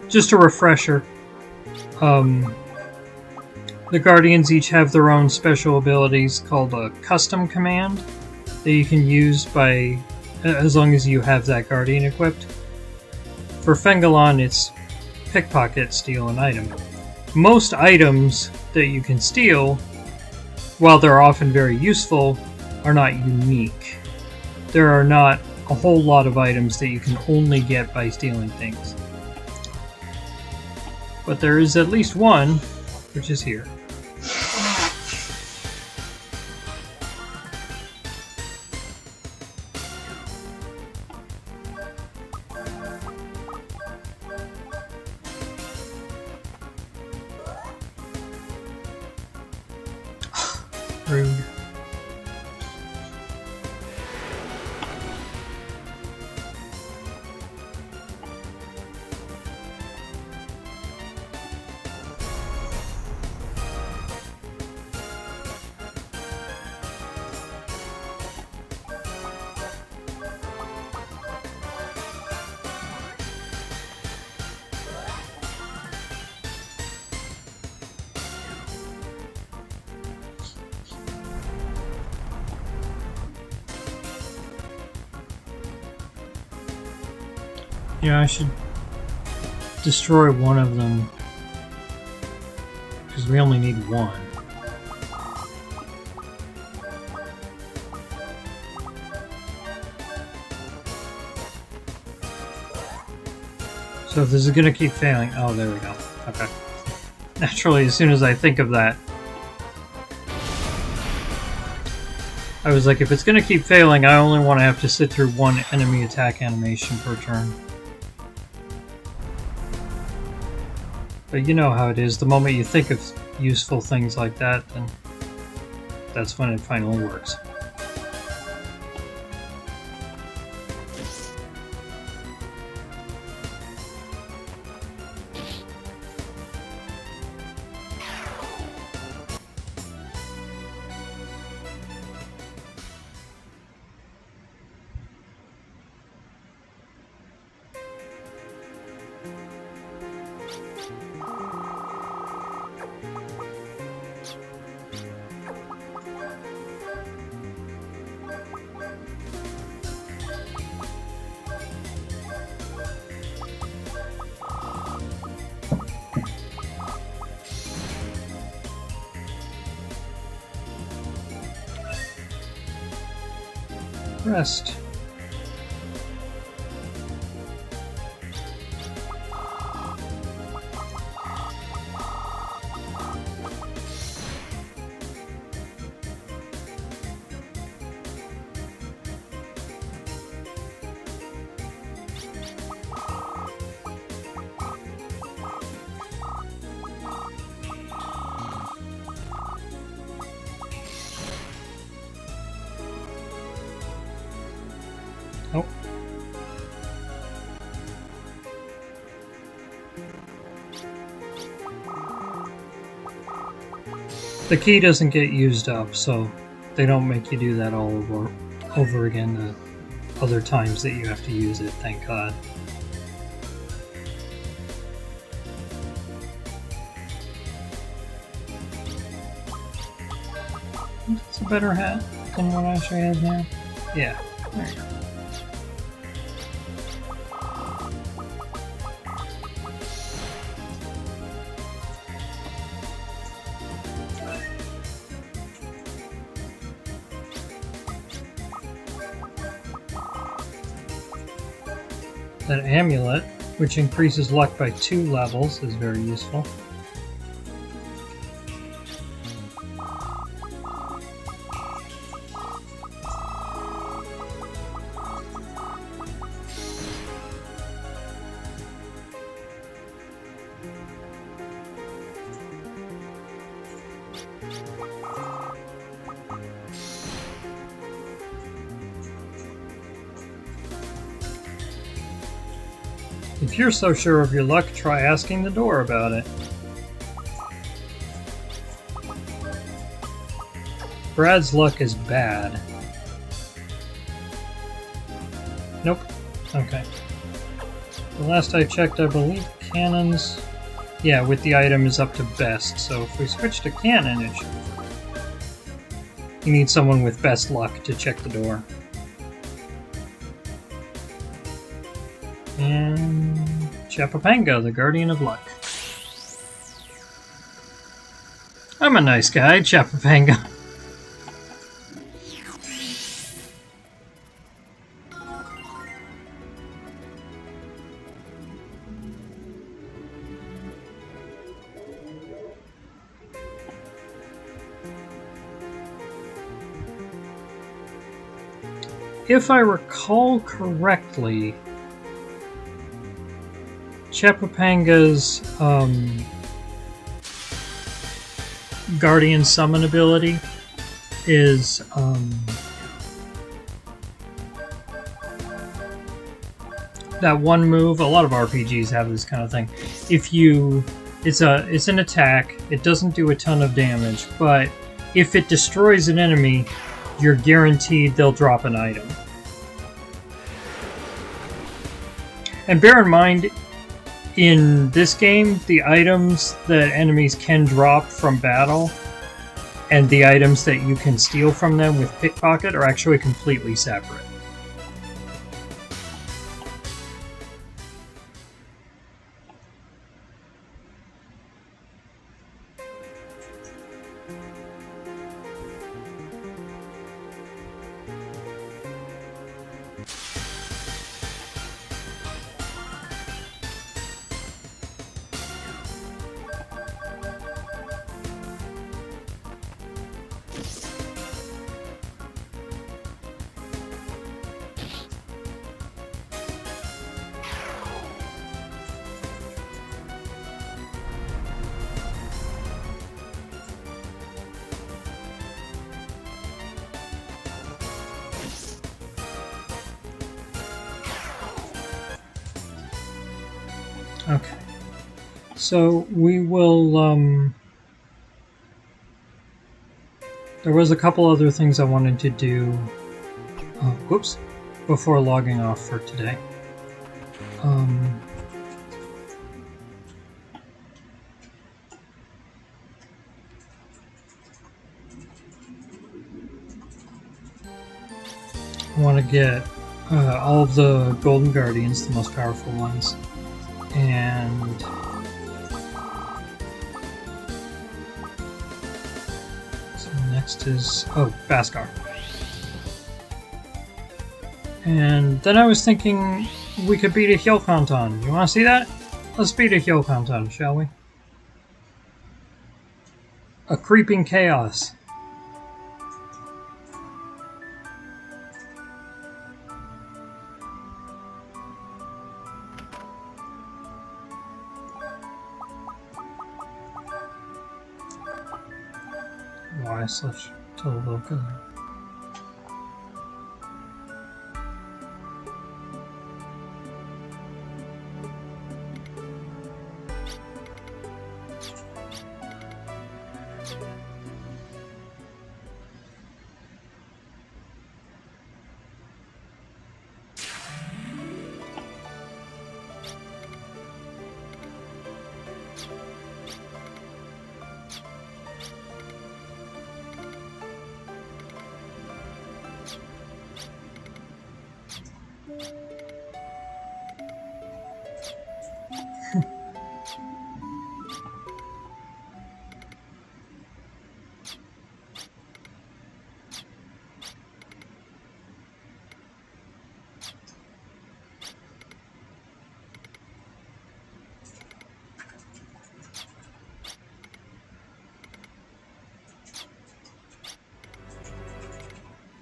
[SPEAKER 1] just a refresher. The Guardians each have their own special abilities called a custom command that you can use by... as long as you have that Guardian equipped. For Fengalon, it's pickpocket, steal an item. Most items that you can steal, while they're often very useful, are not unique. There are not a whole lot of items that you can only get by stealing things. But there is at least one, which is here. Rude. Yeah, I should destroy one of them, because we only need one. So if this is going to keep failing... Oh, there we go. Okay. Naturally, as soon as I think of that, I was like, if it's going to keep failing, I only want to have to sit through one enemy attack animation per turn. But you know how it is. The moment you think of useful things like that, then that's when it finally works. Rest. Oh. The key doesn't get used up, so they don't make you do that all over again the other times that you have to use it, thank God. It's a better hat than what I actually have now. Yeah, there you go. That amulet, which increases luck by 2 levels, is very useful. If you're so sure of your luck, try asking the door about it. Brad's luck is bad. Nope. Okay. The last I checked, I believe cannons... Yeah, with the item is up to best, so if we switch to cannon, it should... You need someone with best luck to check the door. And... Chapapanga, the Guardian of Luck. I'm a nice guy, Chapapanga. If I recall correctly, Chapapanga's Guardian Summon ability is that one move. A lot of RPGs have this kind of thing. If you, it's an attack. It doesn't do a ton of damage, but if it destroys an enemy, you're guaranteed they'll drop an item. And bear in mind, in this game, the items that enemies can drop from battle and the items that you can steal from them with pickpocket are actually completely separate. Okay, so we will, there was a couple other things I wanted to do, whoops, before logging off for today. I want to get all of the Golden Guardians, the most powerful ones. And so next is, oh, Baskar. And then I was thinking we could beat a Hyulkonton. You want to see that? Let's beat a Hyulkonton, shall we? A creeping chaos. /Toloka.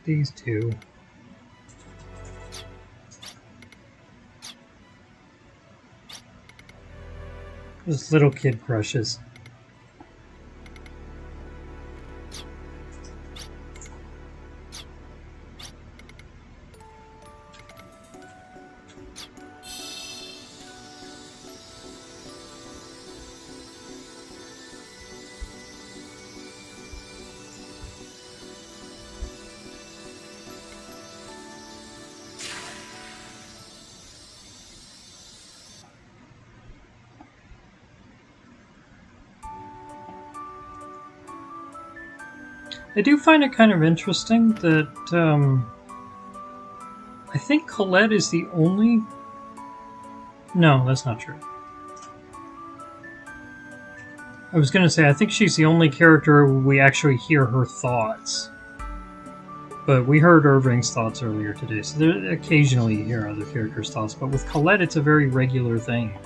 [SPEAKER 1] These two. Those little kid crushes. I do find it kind of interesting that I think Colette is the only... No, that's not true. I was going to say, I think she's the only character we actually hear her thoughts. But we heard Irving's thoughts earlier today, so there, occasionally you hear other characters' thoughts. But with Colette, it's a very regular thing.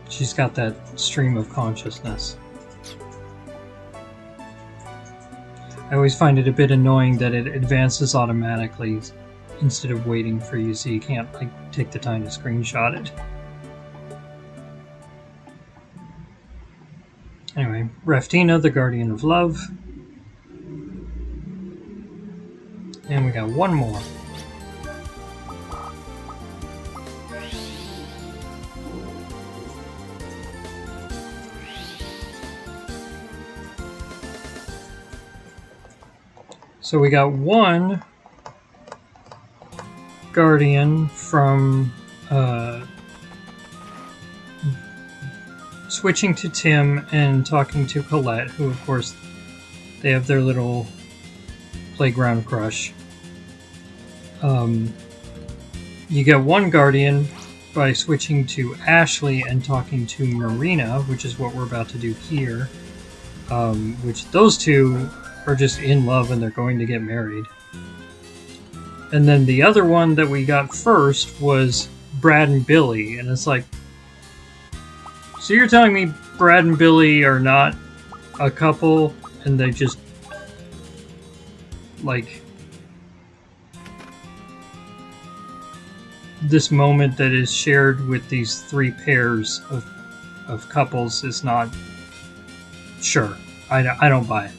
[SPEAKER 1] She's got that stream of consciousness. I always find it a bit annoying that it advances automatically instead of waiting for you, so you can't like take the time to screenshot it. Anyway, Raftina, the Guardian of Love. And we got one more. So we got one Guardian from switching to Tim and talking to Colette, who of course they have their little playground crush. You get one Guardian by switching to Ashley and talking to Marina, which is what we're about to do here. Which those two are just in love and they're going to get married. And then the other one that we got first was Brad and Billy, and it's like, so you're telling me Brad and Billy are not a couple and they just like this moment that is shared with these three pairs of couples is not... Sure, I don't buy it.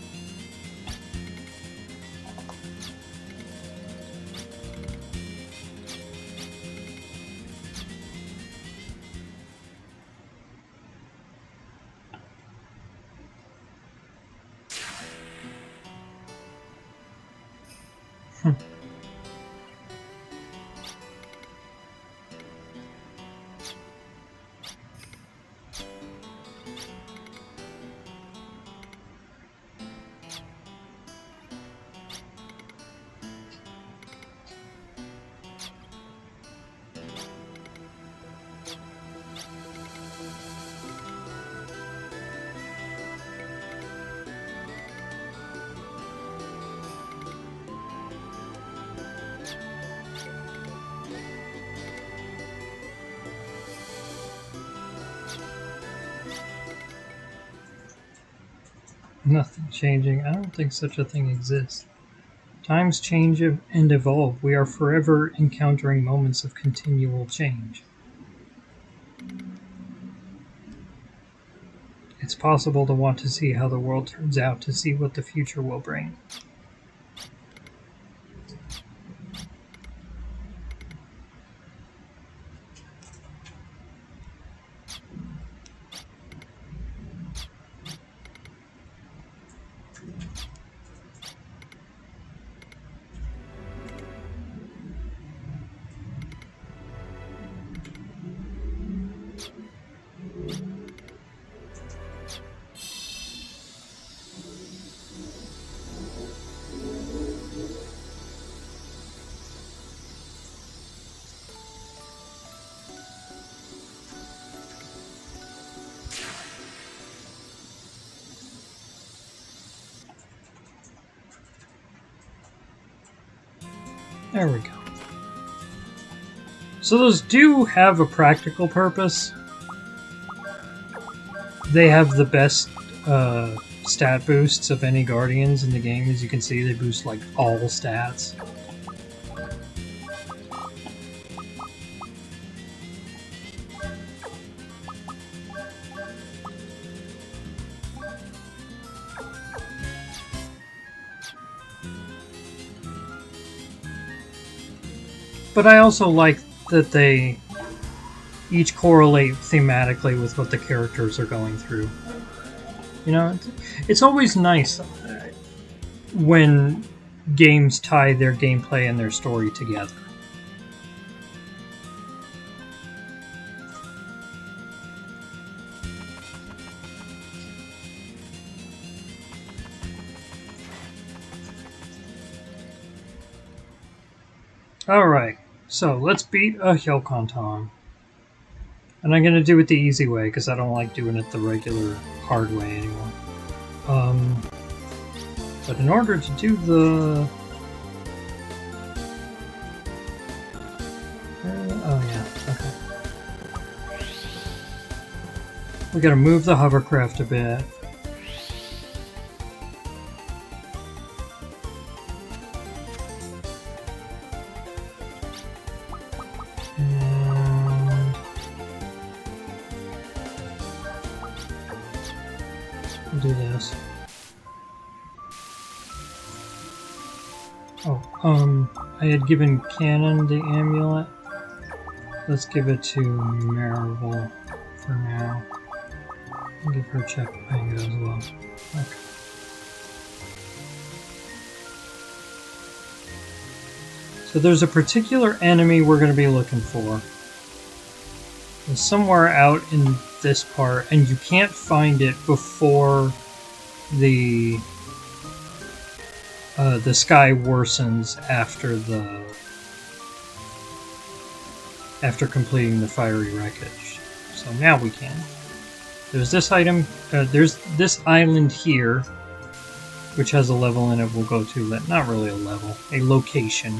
[SPEAKER 1] Nothing changing. I don't think such a thing exists. Times change and evolve. We are forever encountering moments of continual change. It's possible to want to see how the world turns out, to see what the future will bring. There we go. So those do have a practical purpose. They have the best stat boosts of any Guardians in the game. As you can see, they boost like all stats. But I also like that they each correlate thematically with what the characters are going through. You know, it's always nice when games tie their gameplay and their story together. Alright, so let's beat a Hyulkonton. And I'm going to do it the easy way, because I don't like doing it the regular hard way anymore. But in order to do the... oh yeah, okay. We gotta move the hovercraft a bit. Do this. Oh, I had given Cannon the amulet. Let's give it to Marivel for now. I'll give her check mango as well. Okay. So there's a particular enemy we're going to be looking for. It's somewhere out in this part, and you can't find it before the sky worsens after completing the Fiery Wreckage. So now we can. There's this item. There's this island here, which has a level in it. We'll go to that. Not really a level, a location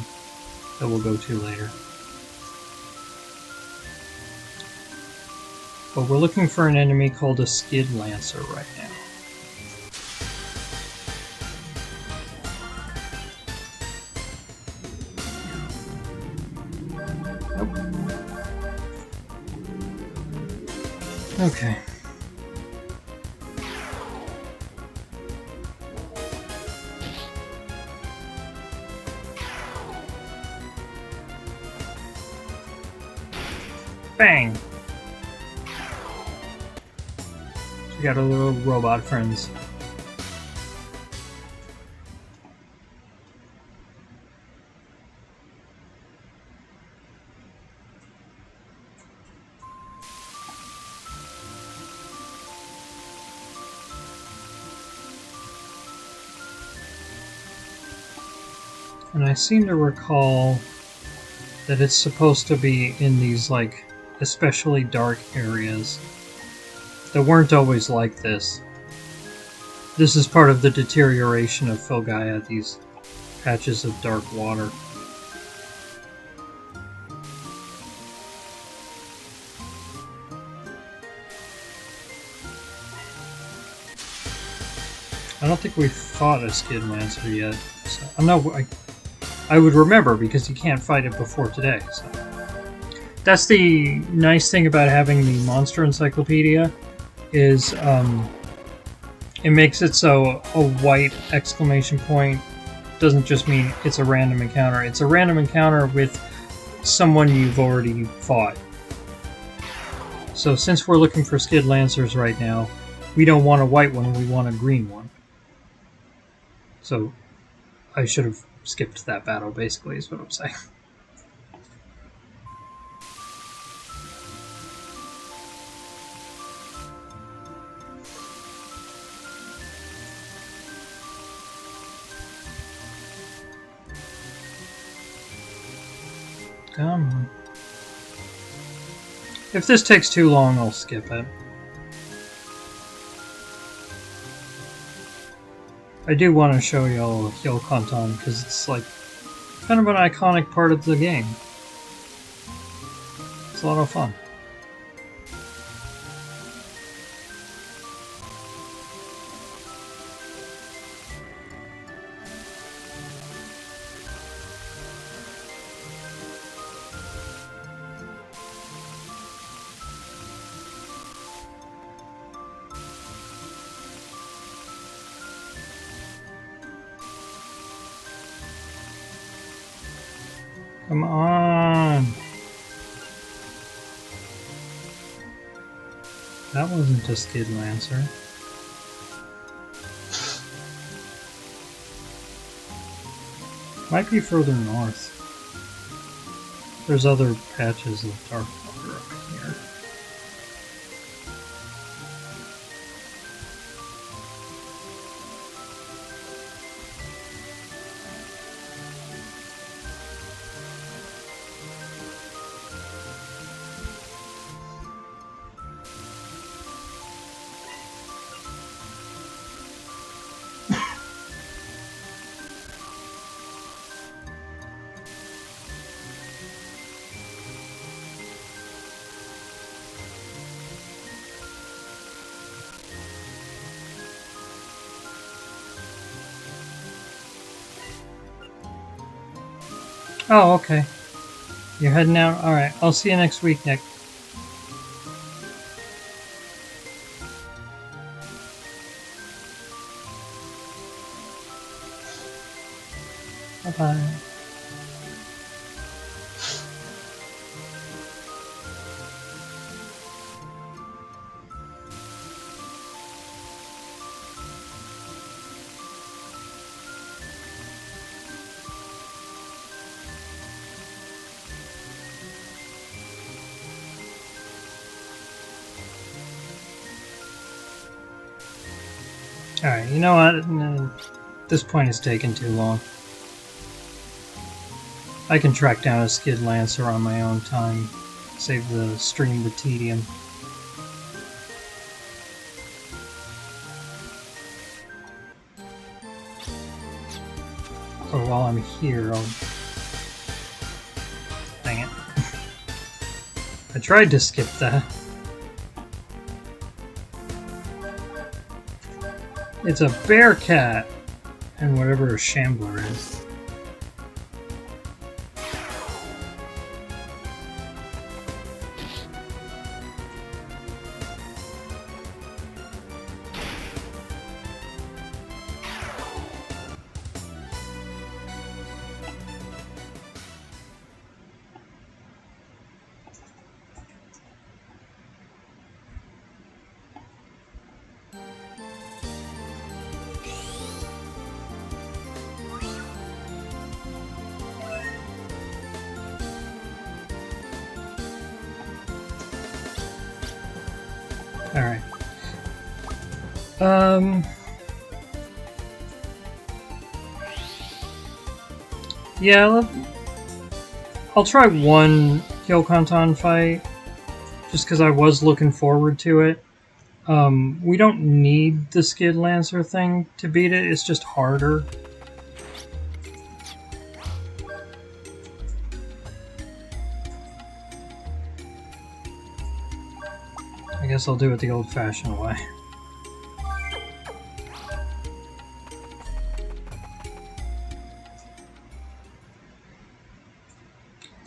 [SPEAKER 1] that we'll go to later. But we're looking for an enemy called a Skid Lancer right now. Nope. Okay. Bang! We got our little robot friends. And I seem to recall that it's supposed to be in these, like, especially dark areas that weren't always like this. This is part of the deterioration of Filgaia, these patches of dark water. I don't think we've fought a Skid Lancer yet. So I would remember because you can't fight it before today. So that's the nice thing about having the Monster Encyclopedia is it makes it so a white exclamation point doesn't just mean it's a random encounter. It's a random encounter with someone you've already fought. So since we're looking for Skid Lancers right now, we don't want a white one, we want a green one. So I should have skipped that battle, basically, is what I'm saying. Come on. If this takes too long, I'll skip it. I do want to show y'all Hyulkonton because it's like kind of an iconic part of the game. It's a lot of fun. Come on! That wasn't a Skid Lancer. Might be further north. There's other patches of dark water up here. Oh, okay. You're heading out? Alright, I'll see you next week, Nick. Bye-bye. Alright, you know what? No, this point is taking too long. I can track down a Skid Lancer on my own time. Save the stream the tedium. So while I'm here, I'll... Dang it. I tried to skip that. It's a bear cat! And whatever a shambler is. Alright. Yeah, I'll try one Hyulkonton fight, just because I was looking forward to it. We don't need the Skid Lancer thing to beat it, it's just harder. I guess I'll do it the old-fashioned way.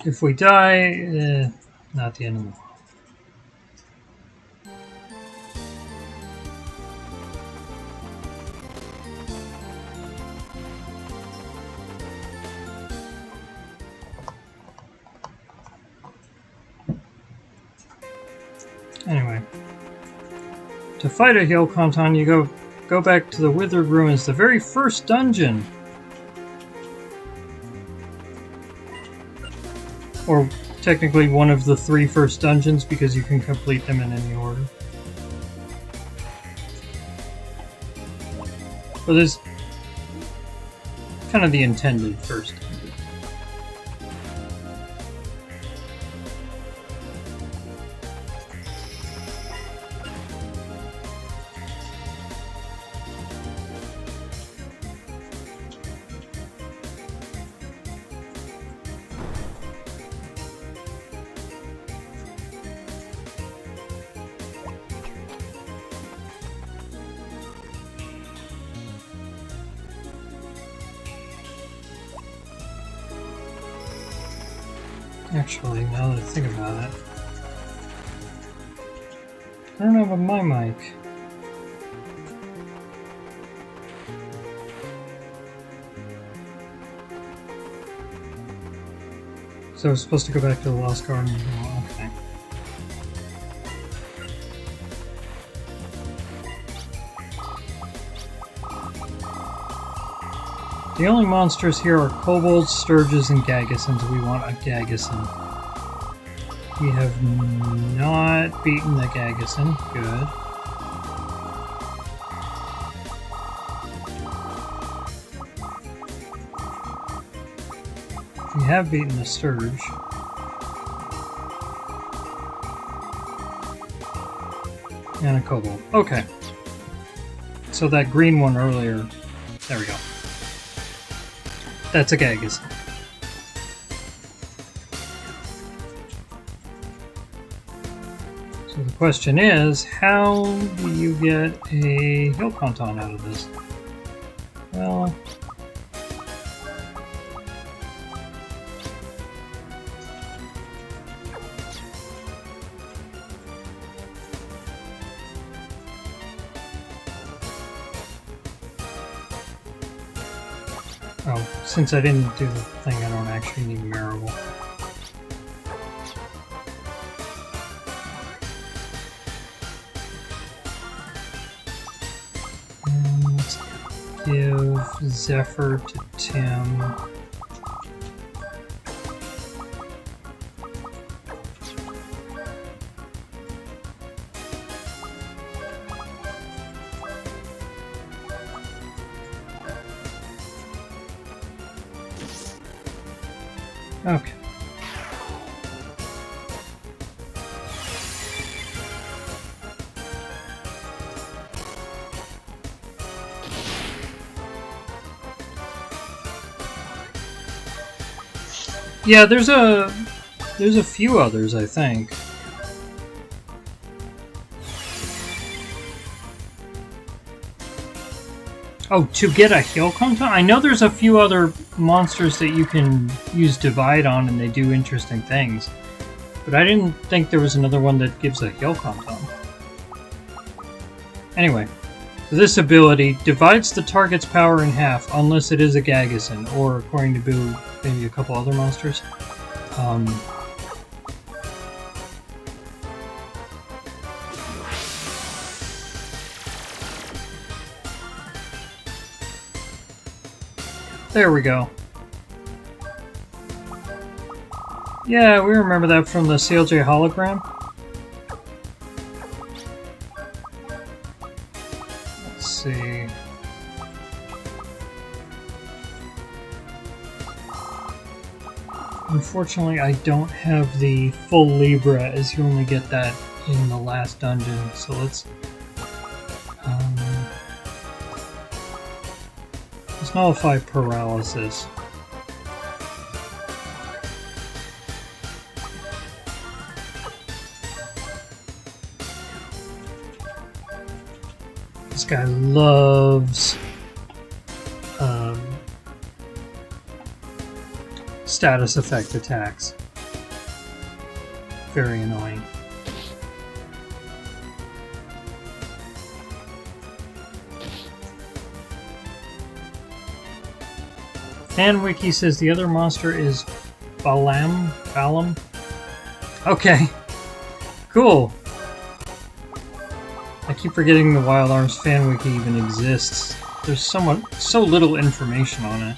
[SPEAKER 1] If we die, not the end of the world. Anyway, to fight a Hyulkonton, you go back to the Withered Ruins, the very first dungeon. Or technically one of the 3 first dungeons, because you can complete them in any order. But there's kind of the intended first dungeon. Actually, now that I think about it, I don't have my mic. So I was supposed to go back to the Lost Garden. Oh, okay. The only monsters here are kobolds, sturges, and gagasons. We want a gagason. We have not beaten the gagason. Good. We have beaten the sturge. And a kobold. Okay. So that green one earlier. There we go. That's a Gagason. So the question is, how do you get a Hyulkonton out of this? Oh, since I didn't do the thing, I don't actually need Marivel. And let's give Zephyr to Tim. Okay. Yeah, there's a few others, I think. Oh, to get a Hyulkonton? I know there's a few other monsters that you can use Divide on and they do interesting things. But I didn't think there was another one that gives a Hyulkonton. Anyway, so this ability divides the target's power in half unless it is a Gagason, or according to Boo, maybe a couple other monsters. There we go. Yeah, we remember that from the CLJ hologram. Let's see. Unfortunately, I don't have the full Libra, as you only get that in the last dungeon. So let's... let's nullify Paralysis. This guy loves status effect attacks. Very annoying. FanWiki says the other monster is Balam? Okay. Cool. I keep forgetting the Wild Arms FanWiki even exists. There's so little information on it.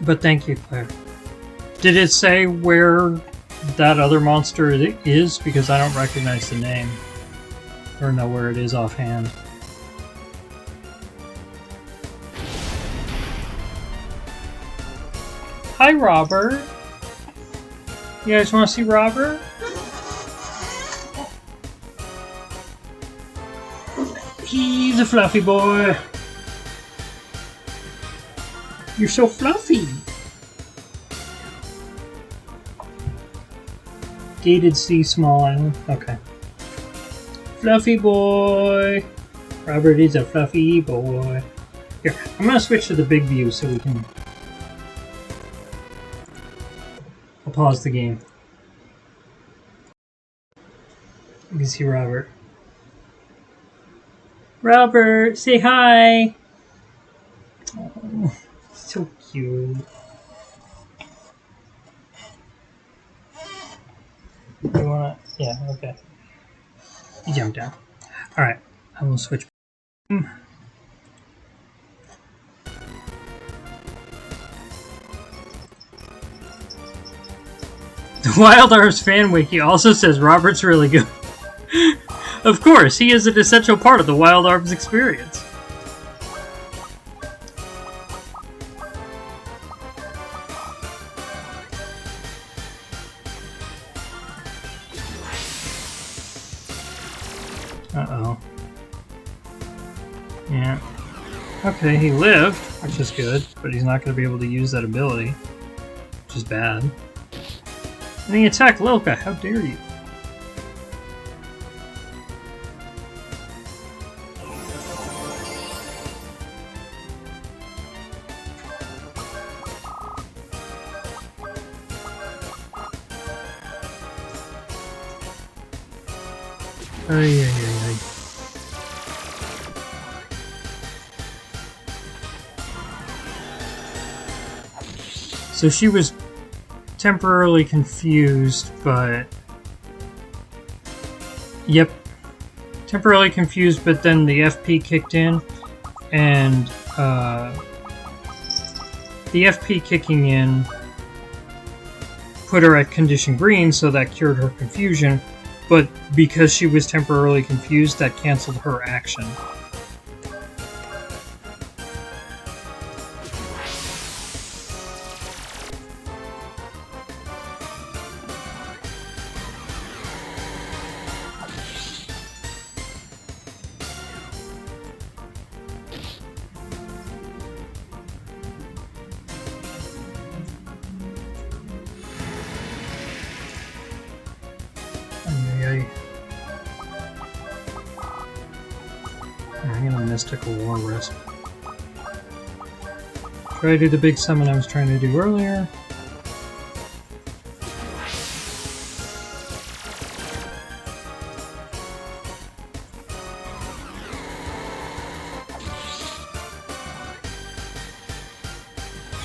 [SPEAKER 1] But thank you, Claire. Did it say where that other monster is? Because I don't recognize the name. Or know where it is offhand. Hi, Robert. You guys want to see Robert? He's a fluffy boy. You're so fluffy. Gated sea, small island. Okay. Fluffy boy. Robert is a fluffy boy. Here, I'm gonna switch to the big view so we can... I'll pause the game. You can see Robert. Robert, say hi! Oh, so cute. You wanna... Yeah, okay. You jumped down. Alright, I will switch. The Wild Arms fan wiki also says Robert's really good. Of course, he is an essential part of the Wild Arms experience. Uh-oh. Yeah. Okay, he lived, which is good, but he's not going to be able to use that ability, which is bad. And he attacked Lilka, how dare you? Ay, ay, ay, ay. So she was temporarily confused, but... Yep. Temporarily confused, but then the FP kicked in, and the FP kicking in put her at condition green, so that cured her confusion, but because she was temporarily confused, that canceled her action. I'm gonna Mystical War Risk. Try to do the big summon I was trying to do earlier.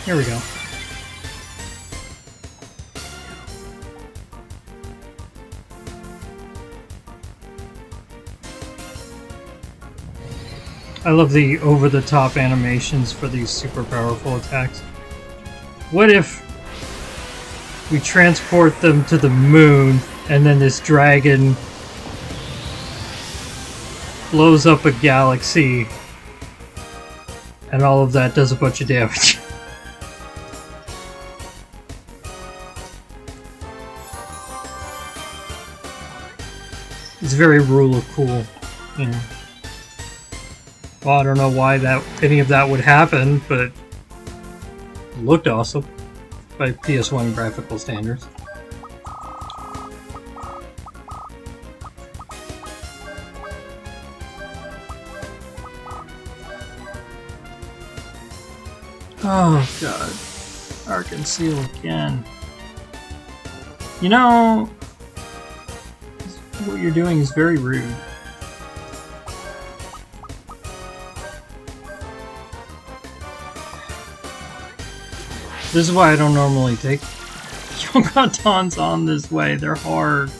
[SPEAKER 1] Here we go. I love the over-the-top animations for these super powerful attacks. What if we transport them to the moon and then this dragon blows up a galaxy and all of that does a bunch of damage? It's very rule of cool, you know. Well, I don't know why any of that would happen, but it looked awesome by PS1 graphical standards. Oh god. Arc and Seal again. You know, what you're doing is very rude. This is why I don't normally take Hyulkontons on this way. They're hard.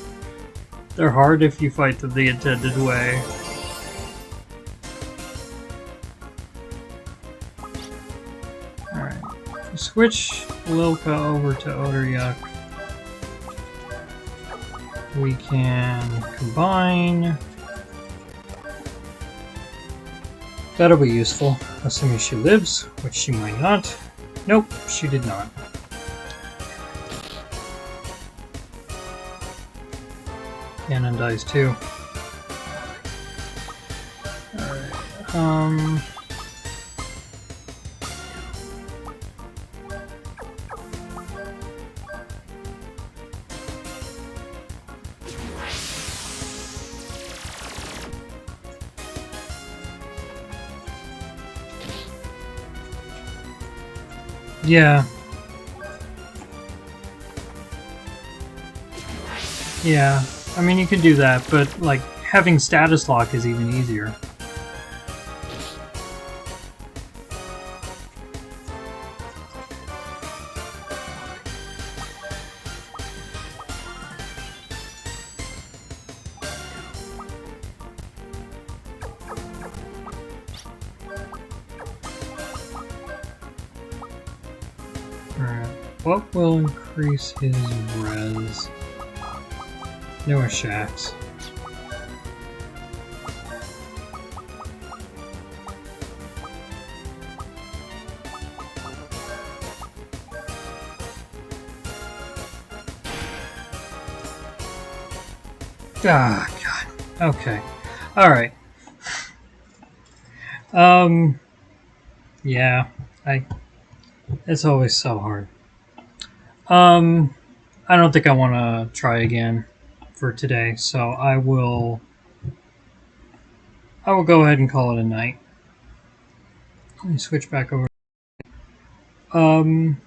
[SPEAKER 1] They're hard if you fight them the intended way. Alright. Switch Lilka over to Odessa. We can combine. That'll be useful, assuming she lives, which she might not. Nope, she did not. Ganon dies too. Alright, yeah. Yeah, I mean you can do that, but like having Status Lok is even easier. What will increase his res? Noah Shax. Ah, God. Okay. All right. Um. Yeah. I. It's always so hard. Um. I don't think I want to try again for today, so I will. I will go ahead and call it a night. Let me switch back over. Um.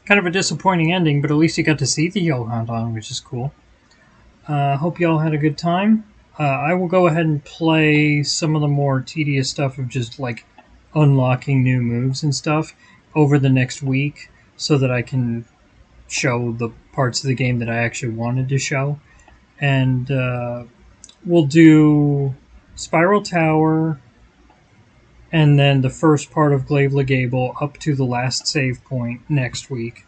[SPEAKER 1] Kind of a disappointing ending, but at least you got to see the Hyulkonton, which is cool. Hope you all had a good time. I will go ahead and play some of the more tedious stuff of just like unlocking new moves and stuff over the next week so that I can show the parts of the game that I actually wanted to show. And we'll do Spiral Tower and then the first part of Glaive Legable up to the last save point next week.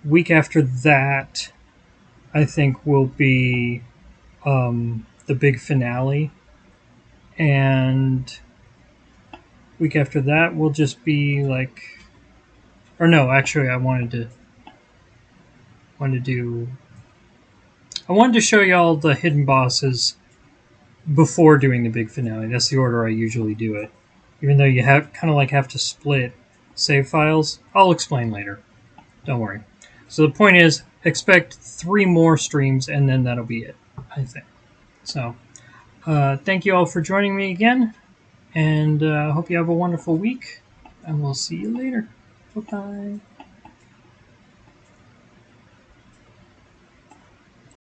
[SPEAKER 1] Week after that, I think will be the big finale, and week after that will just be like, or no, actually, wanted to do, I wanted to show y'all the hidden bosses before doing the big finale. That's the order I usually do it, even though you have to split save files. I'll explain later. Don't worry. So the point is, expect 3 more streams, and then that'll be it, I think. So, thank you all for joining me again. And hope you have a wonderful week. And we'll see you later. Bye bye.